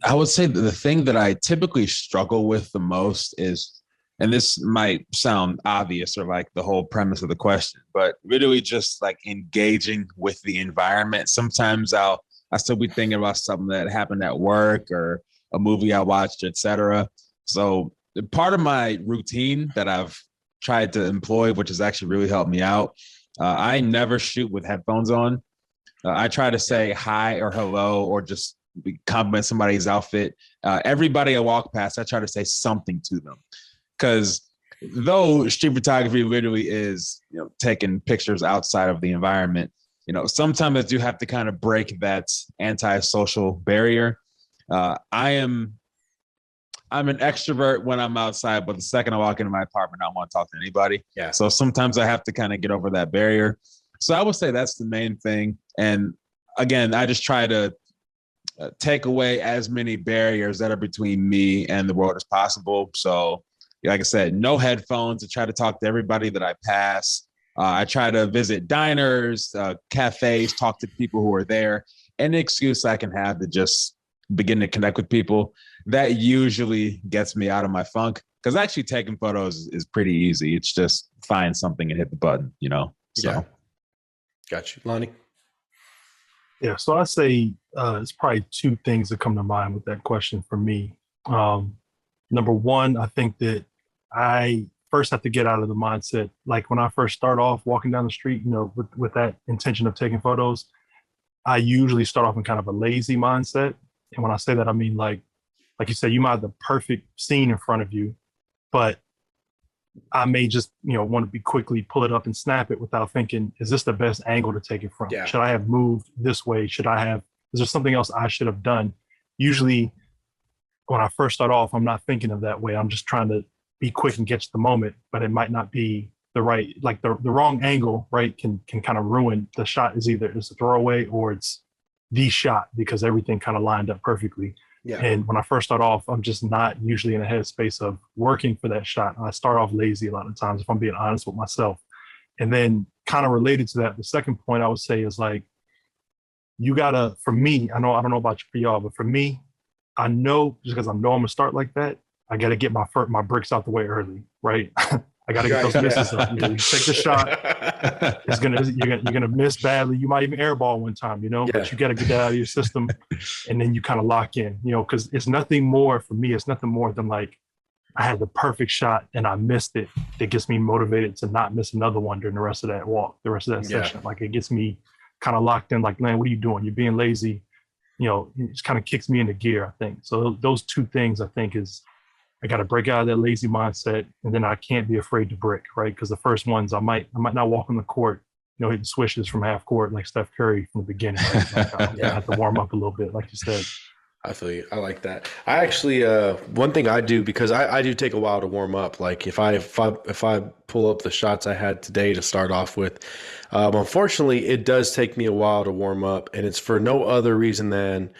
I would say that the thing that I typically struggle with the most is, and this might sound obvious or like the whole premise of the question, but really just like engaging with the environment. Sometimes I still be thinking about something that happened at work or a movie I watched, etc. So part of my routine that I've tried to employ, which has actually really helped me out, I never shoot with headphones on. I try to say hi or hello or just compliment somebody's outfit. Everybody I walk past, I try to say something to them, because though street photography literally is, taking pictures outside of the environment, sometimes you have to kind of break that anti-social barrier. I'm an extrovert when I'm outside, but the second I walk into my apartment, I don't want to talk to anybody. Yeah. So sometimes I have to kind of get over that barrier. So I would say that's the main thing. And again, I just try to take away as many barriers that are between me and the world as possible. So, like I said, no headphones. I try to talk to everybody that I pass. I try to visit diners, cafes, talk to people who are there. Any excuse I can have to just begin to connect with people, that usually gets me out of my funk. Because actually taking photos is pretty easy. It's just find something and hit the button. So. Yeah. Got you, Lonnie. Yeah, so I say it's probably two things that come to mind with that question for me. Number one, I think that I first have to get out of the mindset. Like when I first start off walking down the street, with that intention of taking photos, I usually start off in kind of a lazy mindset. And when I say that, I mean like you said, you might have the perfect scene in front of you, but I may just, want to be quickly pull it up and snap it without thinking, is this the best angle to take it from? Yeah. Should I have moved this way? Is there something else I should have done? Usually when I first start off, I'm not thinking of that way. I'm just trying to be quick and catch the moment, but it might not be the right, like the wrong angle, right? Can kind of ruin the shot. Is either it's a throwaway or it's the shot because everything kind of lined up perfectly. Yeah. And when I first start off, I'm just not usually in a headspace of working for that shot. I start off lazy a lot of times, if I'm being honest with myself. And then kind of related to that, the second point I would say is like, you for me, I don't know about for y'all, but for me, I know just because I know I'm gonna start like that, I got to get my bricks out the way early, right? I got to get Right, those misses up. You take the shot, you're gonna miss badly. You might even airball one time, Yeah. but you got to get that out of your system, and then you kind of lock in, because it's nothing more for me. It's nothing more than like I had the perfect shot and I missed it. That gets me motivated to not miss another one during the rest of that walk, the rest of that Yeah. session. Like it gets me kind of locked in. Like, man, what are you doing? You're being lazy. It just kind of kicks me into gear, I think. So those two things, I think, is I got to break out of that lazy mindset, and then I can't be afraid to brick, right? Because the first ones, I might not walk on the court, hitting swishes from half court like Steph Curry from the beginning. Right? Like I'm gonna have to warm up a little bit, like you said. I feel you. I like that. I actually, one thing I do, because I do take a while to warm up. Like if I pull up the shots I had today to start off with, unfortunately, it does take me a while to warm up, and it's for no other reason than,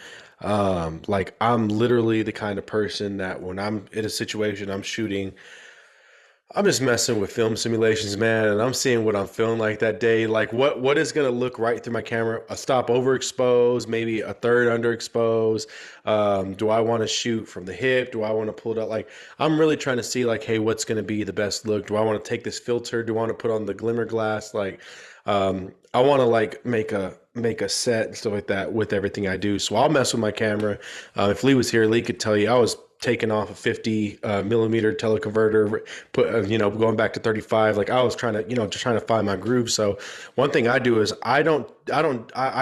like I'm literally the kind of person that when I'm in a situation I'm shooting, I'm just messing with film simulations, man, and I'm seeing what I'm feeling like that day. Like what is gonna look right through my camera? A stop overexposed, maybe a third underexposed. Do I want to shoot from the hip? Do I want to pull it out? Like I'm really trying to see like, hey, what's gonna be the best look? Do I want to take this filter? Do I want to put on the glimmer glass? Like, I want to like make a set and stuff like that with everything I do. So I'll mess with my camera. If Lee was here, Lee could tell you I was taking off a 50 millimeter teleconverter, going back to 35. Like I was trying to, just trying to find my groove. So one thing I do is I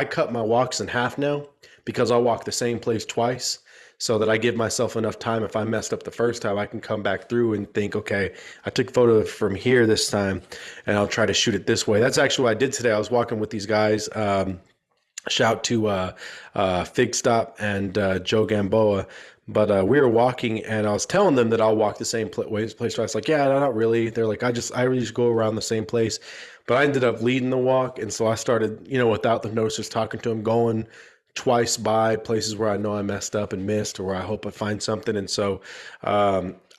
cut my walks in half now because I'll walk the same place twice so that I give myself enough time. If I messed up the first time, I can come back through and think, okay, I took a photo from here this time and I'll try to shoot it this way. That's actually what I did today. I was walking with these guys. Shout to Fig Stop and Joe Gamboa. But we were walking, and I was telling them that I'll walk the same place. So I was like, "Yeah, no, not really." They're like, I really just go around the same place." But I ended up leading the walk, and so I started, without them notice, just talking to them, going twice by places where I know I messed up and missed, or where I hope I find something. And so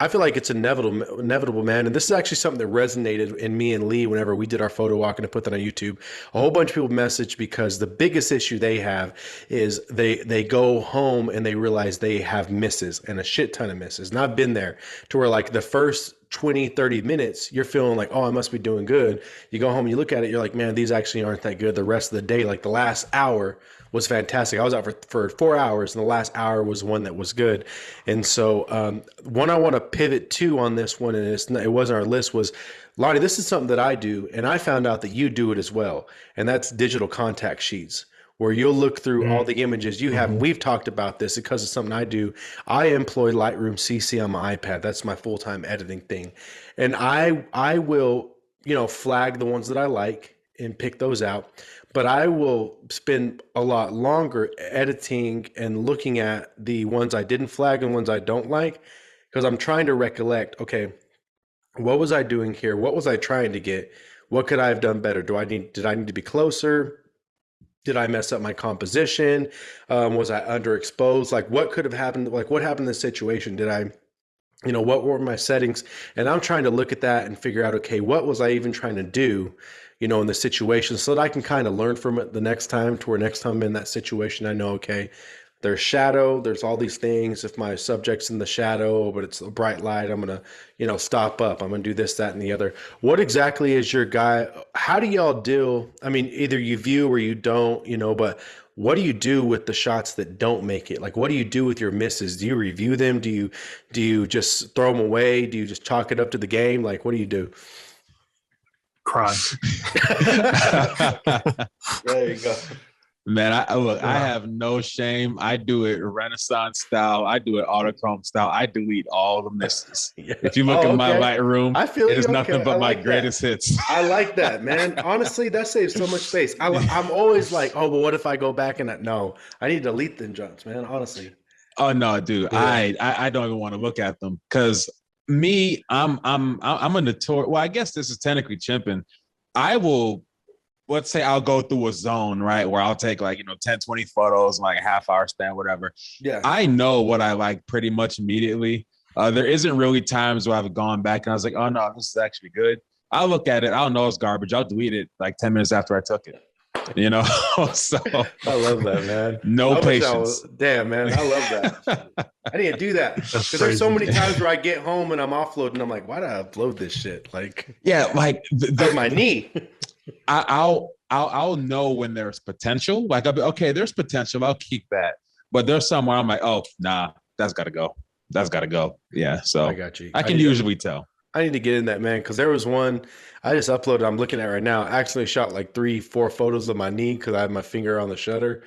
I feel like it's inevitable, man. And this is actually something that resonated in me and Lee whenever we did our photo walk, and I put that on YouTube. A whole bunch of people messaged because the biggest issue they have is they go home and they realize they have misses and a shit ton of misses. And I've been there to where like the first 20, 30 minutes, you're feeling like, oh, I must be doing good. You go home and you look at it, you're like, man, these actually aren't that good. The rest of the day, like the last hour was fantastic. I was out for 4 hours, and the last hour was one that was good. And so one I want to pivot to on this one, and it wasn't our list, was, Lonnie, this is something that I do, and I found out that you do it as well, and that's digital contact sheets, where you'll look through all the images you have. And we've talked about this because it's something I do. I employ Lightroom CC on my iPad. That's my full-time editing thing. And I will, flag the ones that I like and pick those out. But I will spend a lot longer editing and looking at the ones I didn't flag and ones I don't like, because I'm trying to recollect, okay, what was I doing here? What was I trying to get? What could I have done better? Did I need to be closer? Did I mess up my composition? Was I underexposed? Like what could have happened? Like what happened in this situation? Did I, what were my settings? And I'm trying to look at that and figure out, okay, what was I even trying to do, in the situation, so that I can kind of learn from it the next time, to where next time I'm in that situation, I know, okay, there's shadow, there's all these things. If my subject's in the shadow, but it's a bright light, I'm going to, stop up. I'm going to do this, that, and the other. What exactly is your guy? How do y'all deal? I mean, either you view or you don't, but what do you do with the shots that don't make it? Like, what do you do with your misses? Do you review them? Do you just throw them away? Do you just chalk it up to the game? Like, what do you do? Cry. There you go. Man, I have no shame. I do it Renaissance style. I do it autochrome style. I delete all the misses. Yeah. If you look at my Lightroom, I feel it is okay. nothing but my greatest hits. I like that, man. Honestly, that saves so much space. I'm always like, oh, but what if I go back and no, I need to delete them jumps, man. Honestly. Oh no, dude. Yeah. I don't even want to look at them, because me, I'm a notorious. Well, I guess this is technically chimping. I will. Let's say I'll go through a zone, right, where I'll take 10, 20 photos in like a half hour span, whatever. Yeah. I know what I like pretty much immediately. There isn't really times where I've gone back and I was like, oh no, this is actually good. I'll look at it. I'll know it's garbage. I'll delete it like 10 minutes after I took it. you know. So I love that, man. no I wish I patience. damn, man, I love that. I need to do that That's because there's so crazy. many times where I get home and I'm offloading. I'm like, why did I upload this shit? Like, Yeah, like that's my knee. I'll know when there's potential. Like I'll be okay, there's potential. I'll keep that. But there's somewhere I'm like, oh nah, that's gotta go. That's gotta go. Yeah. So I got you. I can usually tell. I need to get in that, man, because there was one I just uploaded. I'm looking at right now. I actually shot like 3, 4 photos of my knee because I had my finger on the shutter,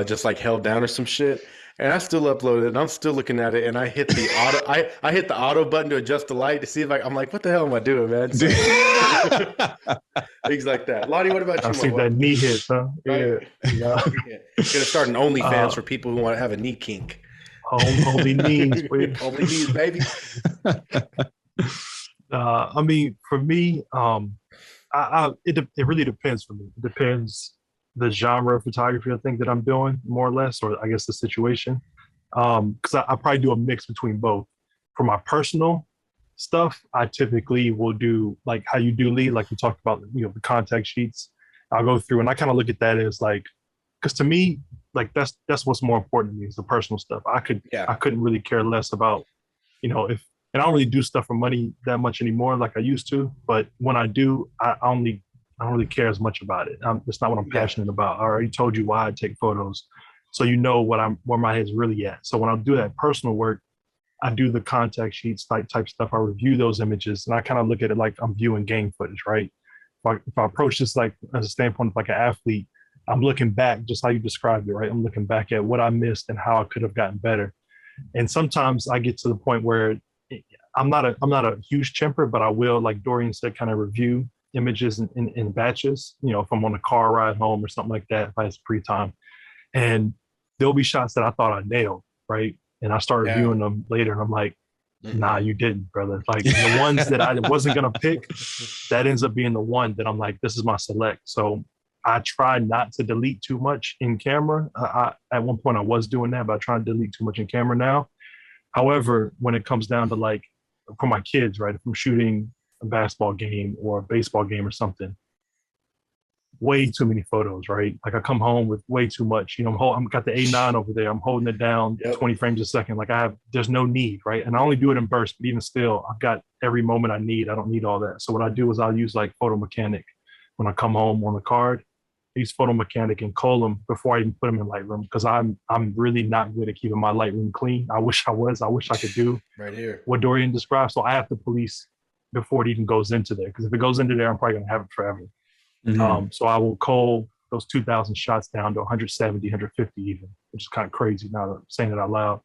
just like held down or some shit. And I still uploaded it. And I'm still looking at it, and I hit the auto. I hit the auto button to adjust the light to see if I'm like, what the hell am I doing, man? So, things like that. Lonnie, what about I you, see my that boy? knee hit, huh? Right? Yeah. Yeah. Gonna start an OnlyFans Uh, for people who want to have a knee kink. Only knees, please. Only knees, baby. I mean, for me, it really depends for me. It depends the genre of photography I think that I'm doing, more or less, or I guess the situation. Because I probably do a mix between both. For my personal stuff, I typically will do like how you do lead, like we talked about, the contact sheets. I'll go through and I kind of look at that as like, because to me, like that's what's more important to me is the personal stuff. Yeah. I couldn't really care less about, if and I don't really do stuff for money that much anymore like I used to. But when I do, I don't really care as much about it. It's not what I'm Yeah. passionate about. I already told you why I take photos, so where my head's really at. So when I do that personal work, I do the contact sheets type stuff. I review those images, and I kind of look at it like I'm viewing game footage, right? If I approach this like as a standpoint of like an athlete, I'm looking back, just how you described it, right? I'm looking back at what I missed and how I could have gotten better. And sometimes I get to the point where I'm not a huge chimper, but I will, like Dorian said, kind of review images in batches. If I'm on a car ride home or something like that, if I have free time, and there'll be shots that I thought I nailed, right? And I start Yeah. reviewing them later, and I'm like, nah, you didn't, brother. Like the ones that I wasn't gonna pick, that ends up being the one that I'm like, this is my select. So I try not to delete too much in camera. At one point I was doing that, but I try to delete too much in camera now. However, when it comes down to like for my kids, right? If I'm shooting a basketball game or a baseball game or something, way too many photos, right? Like I come home with way too much. I'm got the A9 over there. I'm holding it down Yep. 20 frames a second. Like there's no need, right? And I only do it in bursts, but even still, I've got every moment I need. I don't need all that. So what I do is I'll use like Photo Mechanic when I come home on the card. I use Photo Mechanic and Culling before I even put them in Lightroom because I'm really not good at keeping my Lightroom clean. I wish I was. I wish I could do Right here. what Dorian described. So I have to police before it even goes into there because if it goes into there, I'm probably gonna have it forever. So I will cull those 2,000 shots down to 170, 150 even, which is kind of crazy now that I'm saying it out loud.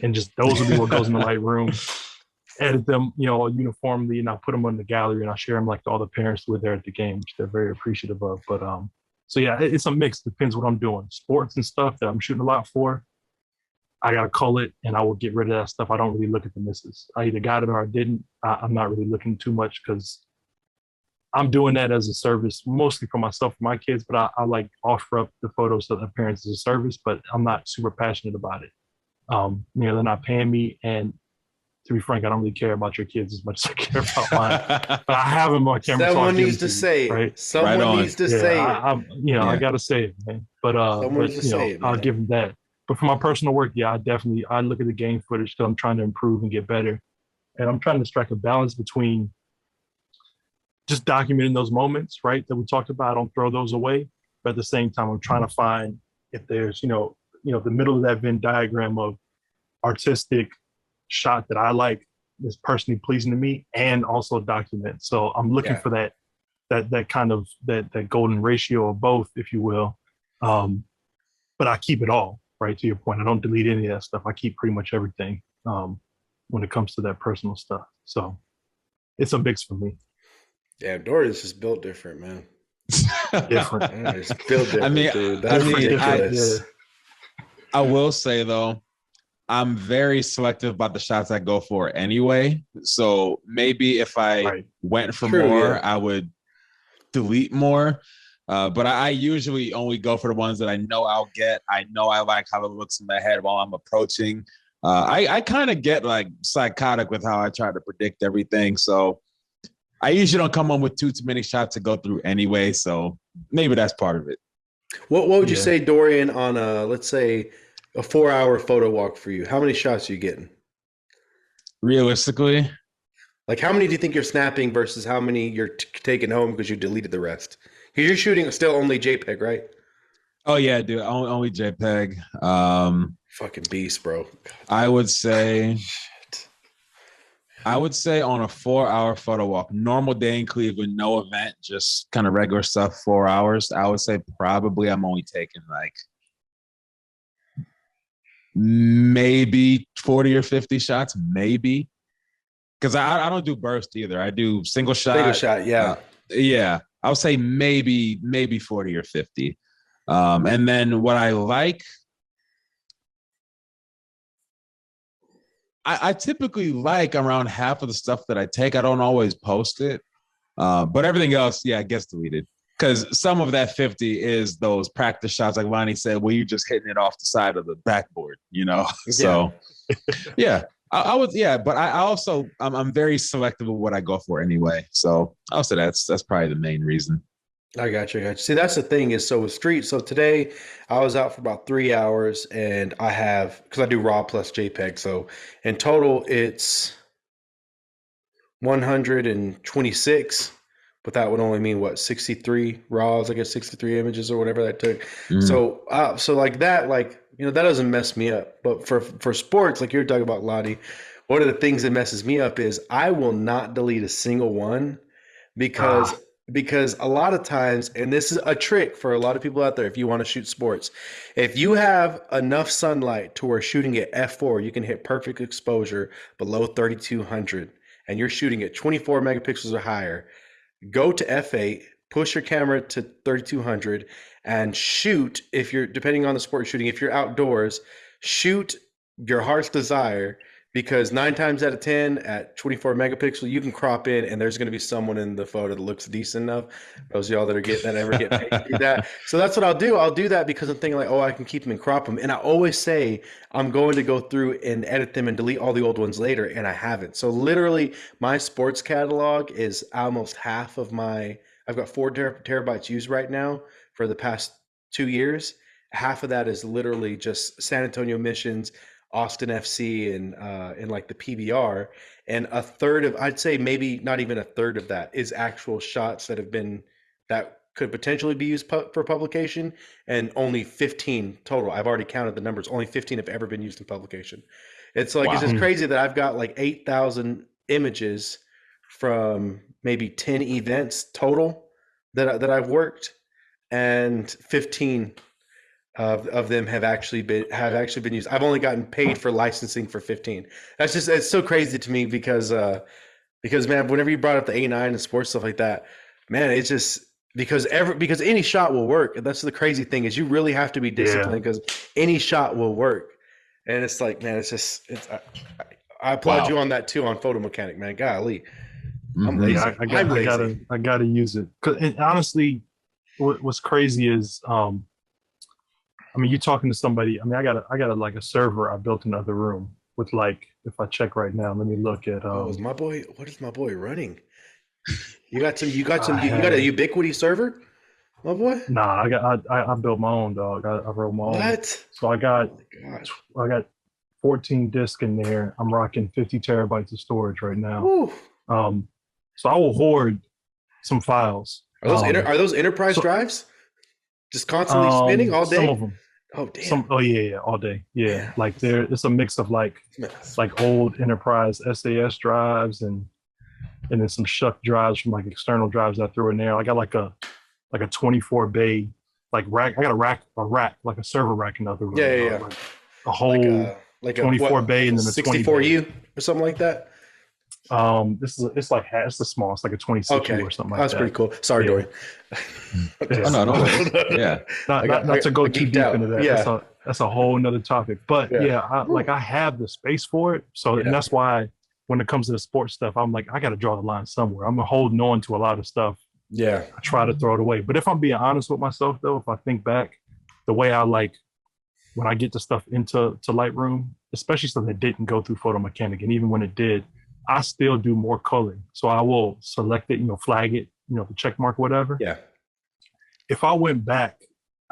And just those will be what goes in the Lightroom. Edit them, uniformly, and I'll put them on the gallery and I'll share them like to all the parents who were there at the game, which they're very appreciative of. But so yeah, it's a mix. Depends what I'm doing. Sports and stuff that I'm shooting a lot for, I gotta cull it and I will get rid of that stuff. I don't really look at the misses. I either got it or I didn't. I'm not really looking too much because I'm doing that as a service, mostly for myself, for my kids, but I like offer up the photos to the parents as a service, but I'm not super passionate about it. They're not paying me. And to be frank, I don't really care about your kids as much as I care about mine. But I have them on camera. Someone so needs to say it. right? Someone Right needs to say it. I gotta say it, man. But Someone needs to say it, I'll man. give them that. But for my personal work, yeah, I look at the game footage because I'm trying to improve and get better. And I'm trying to strike a balance between just documenting those moments, right, that we talked about. I don't throw those away. But at the same time, I'm trying to find if there's, the middle of that Venn diagram of artistic shot that I like is personally pleasing to me and also document. So I'm looking for that kind of that golden ratio of both, if you will. But I keep it all, right? To your point, I don't delete any of that stuff. I keep pretty much everything when it comes to that personal stuff. So it's a mix for me. Yeah, Dorian's just built different, man. Different. It's built different, dude. That's ridiculous. I will say though, I'm very selective about the shots I go for anyway. So maybe if I went for more, I would delete more. But I usually only go for the ones that I know I'll get. I know I like how it looks in my head while I'm approaching. I kind of get like psychotic with how I try to predict everything. So I usually don't come on with too many shots to go through anyway. So maybe that's part of it. What would you Yeah. say, Dorian, on a let's say a 4 hour photo walk for you? How many shots are you getting? Realistically, Like, how many do you think you're snapping versus how many you're taking home because you deleted the rest? Because you're shooting still only JPEG, right? oh yeah, dude, only JPEG. Fucking beast, bro. I would say Shit. I would say on a 4 hour photo walk, normal day in Cleveland, no event, just kind of regular stuff, 4 hours. I would say probably I'm only taking like maybe 40 or 50 shots, maybe. Because I don't do burst either. I do single Single shot. shot, yeah. Yeah, I would say maybe 40 or 50. And then what I like, I typically like around half of the stuff that I take. I don't always post it. But everything else, yeah, gets deleted. Because some of that 50 is those practice shots, like Lonnie said, where you're just hitting it off the side of the backboard, you know? Yeah. So, yeah, I would, yeah, but I also, I'm very selective of what I go for anyway. So I'll say that's probably the main reason. I got you. I got you. See, that's the thing is so with street. So today I was out for about 3 hours and I have, because I do raw plus JPEG. So in total, it's 126, but that would only mean what 63 raws, I guess 63 images or whatever that took. Mm. So like that, like that doesn't mess me up. But for sports, like you're talking about, Lottie, one of the things that messes me up is I will not delete a single one because Ah, because a lot of times, and this is a trick for a lot of people out there, if you want to shoot sports, if you have enough sunlight to where shooting at f4 you can hit perfect exposure below 3200 and you're shooting at 24 megapixels or higher, go to f8, push your camera to 3200 and shoot. If you're, depending on the sport you're shooting, if you're outdoors, shoot your heart's desire, because 9 times out of 10 at 24 megapixel you can crop in and there's going to be someone in the photo that looks decent enough. Those of y'all that are get that ever get paid to do that. So that's what I'll do that because I'm thinking like, oh, I can keep them and crop them, and I always say I'm going to go through and edit them and delete all the old ones later, and I haven't. So literally my sports catalog is almost half of my, I've got 4 terabytes used right now for the past 2 years. Half of that is literally just San Antonio missions, Austin FC, and like the PBR, and a third of, I'd say maybe not even a third of that is actual shots that have been, that could potentially be used for publication, and only 15 total. I've already counted the numbers. Only 15 have ever been used in publication. It's like it's Wow. just mm, crazy that I've got like 8,000 images from maybe 10 events total that I've worked, and 15 of them have actually been used. I've only gotten paid for licensing for 15. That's just, it's so crazy to me because man, whenever you brought up the A9 and sports stuff like that, man, it's just because any shot will work. And that's the crazy thing, is you really have to be yeah. disciplined because any shot will work. And it's like, man, it's just I applaud Wow. you on that too, on photo mechanic, man. Golly, I'm Hmm. Yeah, lazy. I'm lazy. I gotta use it. 'Cause, and honestly, what's crazy is, I mean, you talking to somebody. I mean, I got a, like a server I built in another room with, like, if I check right now, let me look at, Oh, is my boy? What is my boy running? You got some. You got I some. You got a have, Ubiquity server, my boy. nah, I built my own, dog. I wrote my own. What? So Oh my gosh. I got 14 discs in there. I'm rocking 50 terabytes of storage right now. Woo. Um, so I will hoard some files. Are those enterprise So drives just constantly spinning all some of day? them, Oh damn, some, oh yeah, yeah, all day, yeah. man. Like there, it's a mix of That's- like old enterprise SAS drives and then some shuck drives from like external drives I threw in there. I got like a 24 bay like rack. I got a rack, like a server rack in the other Yeah, room, yeah, dog. yeah. Like a whole Like a 24 what? bay Like and a then a 20 bay. 64U or something like that. This is it's like it's the small. It's like a 26U Okay, or something like that's pretty that. cool. Sorry, Yeah, Dorian. Oh yeah. no, no worries. Yeah. Not I got not to go I too geeked deep into out. that. Yeah, That's a whole nother topic. But yeah, yeah, Woo. I have the space for it. So and Yeah, that's why when it comes to the sports stuff, I'm like, I got to draw the line somewhere. I'm holding on to a lot of stuff. yeah, I try to throw it away. But if I'm being honest with myself, though, if I think back, the way I like when I get the stuff into Lightroom, especially stuff that didn't go through Photo Mechanic, and even when it did, I still do more culling. So I will select it, flag it, the check mark, whatever. yeah. If I went back,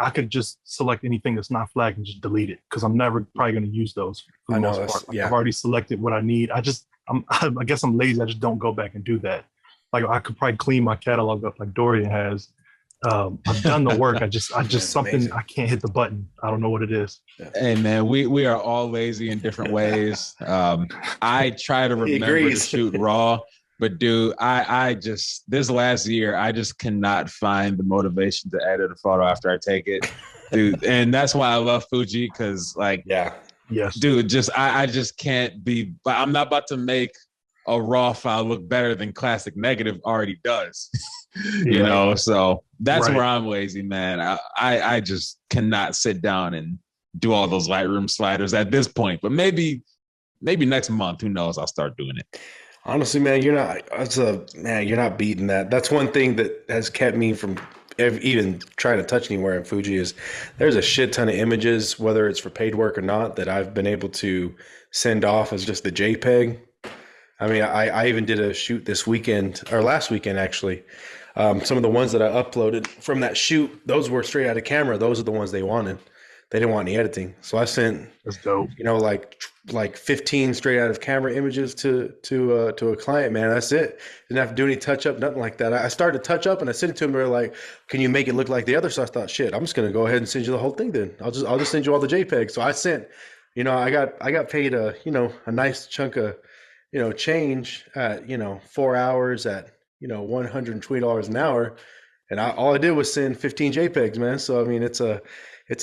I could just select anything that's not flagged and just delete it because I'm never probably going to use those for the most part. Like, I've already selected what I need. I guess I'm lazy. I just don't go back and do that. Like I could probably clean my catalog up like Dorian has. I've done the work. I just something amazing. I can't hit the button. I don't know what it is. Hey man, we are all lazy in different ways. I try to remember to shoot raw, but dude, I just this last year I just cannot find the motivation to edit a photo after I take it, dude. And that's why I love Fuji because like yes, dude, just I just can't be. I'm not about to make a raw file look better than classic negative already does. You know, so that's where I'm lazy, man. I just cannot sit down and do all those Lightroom sliders at this point, but maybe next month, who knows, I'll start doing it. Honestly, man, you're not beating that. That's one thing that has kept me from even trying to touch anywhere in Fuji is there's a shit ton of images, whether it's for paid work or not, that I've been able to send off as just the JPEG. I mean, I even did a shoot this weekend, or last weekend actually. Some of the ones that I uploaded from that shoot, those were straight out of camera. Those are the ones they wanted. They didn't want any editing. So I sent, that's dope. You know, like 15 straight out of camera images to a client, man. That's it. Didn't have to do any touch up, nothing like that. I started to touch up and I sent it to them. They're like, can you make it look like the other? So I thought, shit, I'm just going to go ahead and send you the whole thing then. I'll just send you all the JPEGs. So I sent, you know, I got paid a nice chunk of, change at, 4 hours at, $120 an hour. And all I did was send 15 JPEGs, man. So, I mean, it's a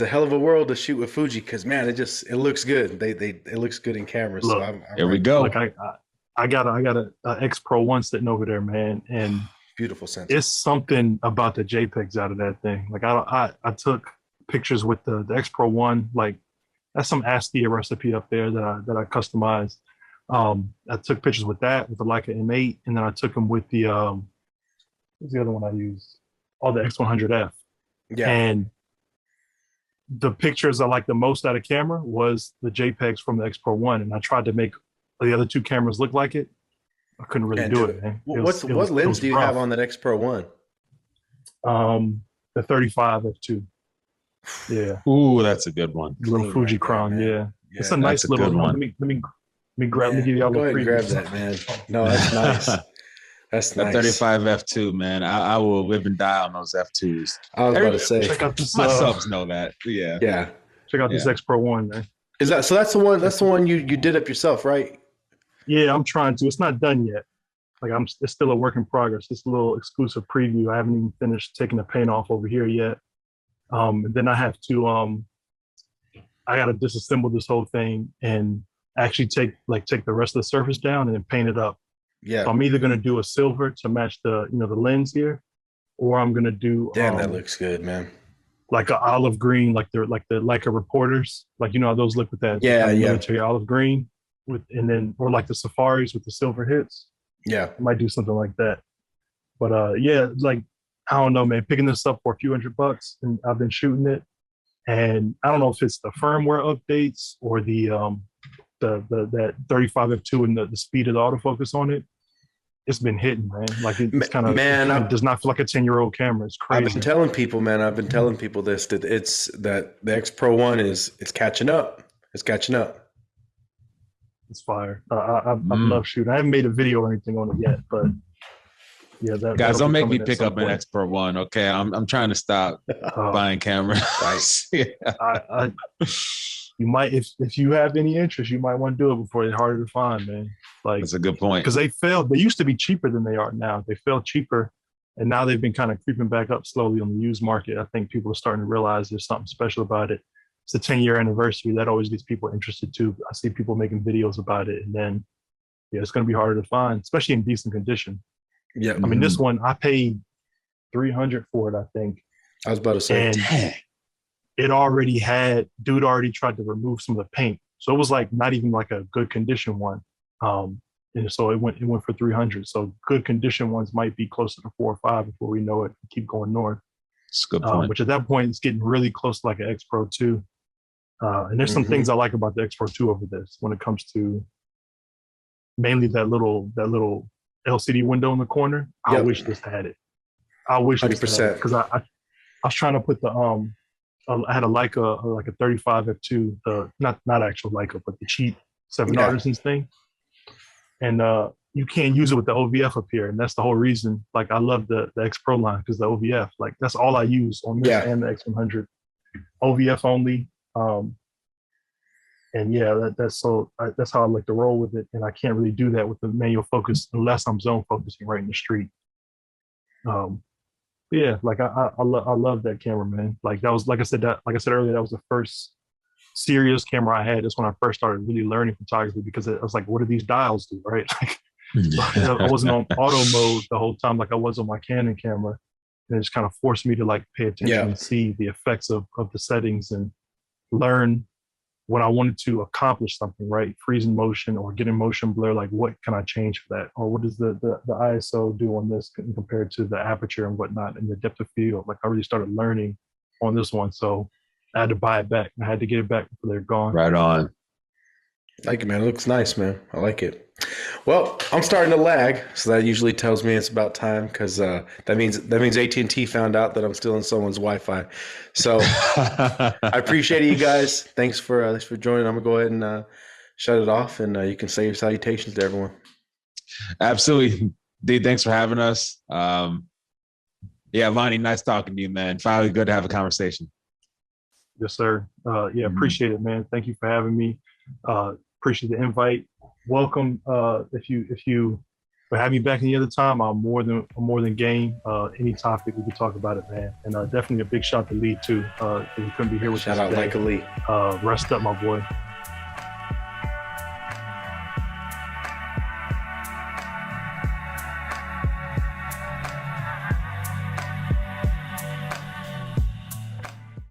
hell of a world to shoot with Fuji because, man, it looks good. It looks good in cameras. Look, so I'm here we go. Like I got a X Pro 1 sitting over there, man, and beautiful sensor. It's something about the JPEGs out of that thing. Like I took pictures with the X Pro 1. Like that's some ASCII recipe up there that I customized. I took pictures with that with the Leica M8, and then I took them with the what's the other one I used? Oh, the X100F. Yeah. And the pictures I liked the most out of camera was the JPEGs from the X Pro 1, and I tried to make the other two cameras look like it. I couldn't really do it, man. What lens do you have on that X Pro 1? The 35 f2. Yeah. Ooh, that's a good one. Little Fuji crown, yeah. It's a nice little one. Let me give y'all a little preview. Grab that, man. No, that's nice. That's nice. That 35 f2, man. I will live and die on those f2s. I was about to say. Check out this, my subs know that. Yeah. Yeah. Check out this X Pro 1, man. Is that so? That's the one. That's the one you did up yourself, right? Yeah, I'm trying to. It's not done yet. Like it's still a work in progress. It's a little exclusive preview. I haven't even finished taking the paint off over here yet. And then I have to I gotta disassemble this whole thing and actually take the rest of the surface down and then paint it up. Yeah. So I'm either gonna do a silver to match the the lens here, or I'm gonna do damn, that looks good, man. Like an olive green, like the Leica reporters, like how those look with that military olive green or like the safaris with the silver hits. Yeah, I might do something like that. But like I don't know, man. Picking this up for a few $100, and I've been shooting it, and I don't know if it's the firmware updates or the that 35 f2 and the speed of the autofocus on it. It's been hitting, man. Like it's kind of it does not feel like a 10-year-old camera. It's crazy. I've been telling people, man. This that that the X Pro 1 it's catching up. It's catching up. It's fire. I love shooting. I haven't made a video or anything on it yet, but yeah, guys, don't make me pick up an X Pro 1. Okay, I'm trying to stop buying cameras. Right. Yeah. You might, if you have any interest, you might want to do it before it's harder to find, man. Like that's a good point. Because they used to be cheaper than they are now. They fell cheaper, and now they've been kind of creeping back up slowly on the used market. I think people are starting to realize there's something special about it. It's a 10-year anniversary. That always gets people interested too. I see people making videos about it, and then it's going to be harder to find, especially in decent condition. Yeah, I mean, this one I paid $300 for it, I think. I was about to say, and it already dude already tried to remove some of the paint, so it was like not even like a good condition one. And so it went for $300. So good condition ones might be closer to 4 or 5 before we know it. Keep going north. That's a good point. Which at that point it's getting really close to like an X Pro 2. And there's some things I like about the X Pro 2 over this when it comes to mainly that little LCD window in the corner. I wish this had it. I wish 100%, because I was trying to put the I had a Leica, like a 35 f2, the not actual Leica, but the cheap Seven Yeah. Artisans thing, and you can't use it with the OVF up here, and that's the whole reason. Like I love the X Pro line because the OVF, like that's all I use on this Yeah. and the X100, OVF only. And yeah, that's how I like to roll with it, and I can't really do that with the manual focus unless I'm zone focusing right in the street. Yeah, like I love that camera, man. Like that was like I said earlier, that was the first serious camera I had. That's when I first started really learning photography because I was like, what do these dials do, right? Like I wasn't on auto mode the whole time like I was on my Canon camera, and it just kind of forced me to like pay attention and see the effects of the settings and learn when I wanted to accomplish something, right? Freezing motion or getting motion blur, like what can I change for that? Or what does the ISO do on this compared to the aperture and whatnot and the depth of field? Like I really started learning on this one. So I had to buy it back. I had to get it back before they're gone. Right on. Like it, man. It looks nice, man. I like it. Well, I'm starting to lag, so that usually tells me it's about time because that means AT&T found out that I'm stealing someone's Wi-Fi. So I appreciate it, you guys. Thanks for joining. I'm gonna go ahead and shut it off, and you can say your salutations to everyone. Absolutely, D. Thanks for having us. Yeah, Lonnie, nice talking to you, man. Finally, good to have a conversation. Yes, sir. Yeah, appreciate it, man. Thank you for having me. Appreciate the invite. Welcome. If you have me back any other time, I'm more than game. Any topic we can talk about it, man. And definitely a big shout to Lee too. He couldn't be here with us. Shout out like a Lee. Rest up, my boy.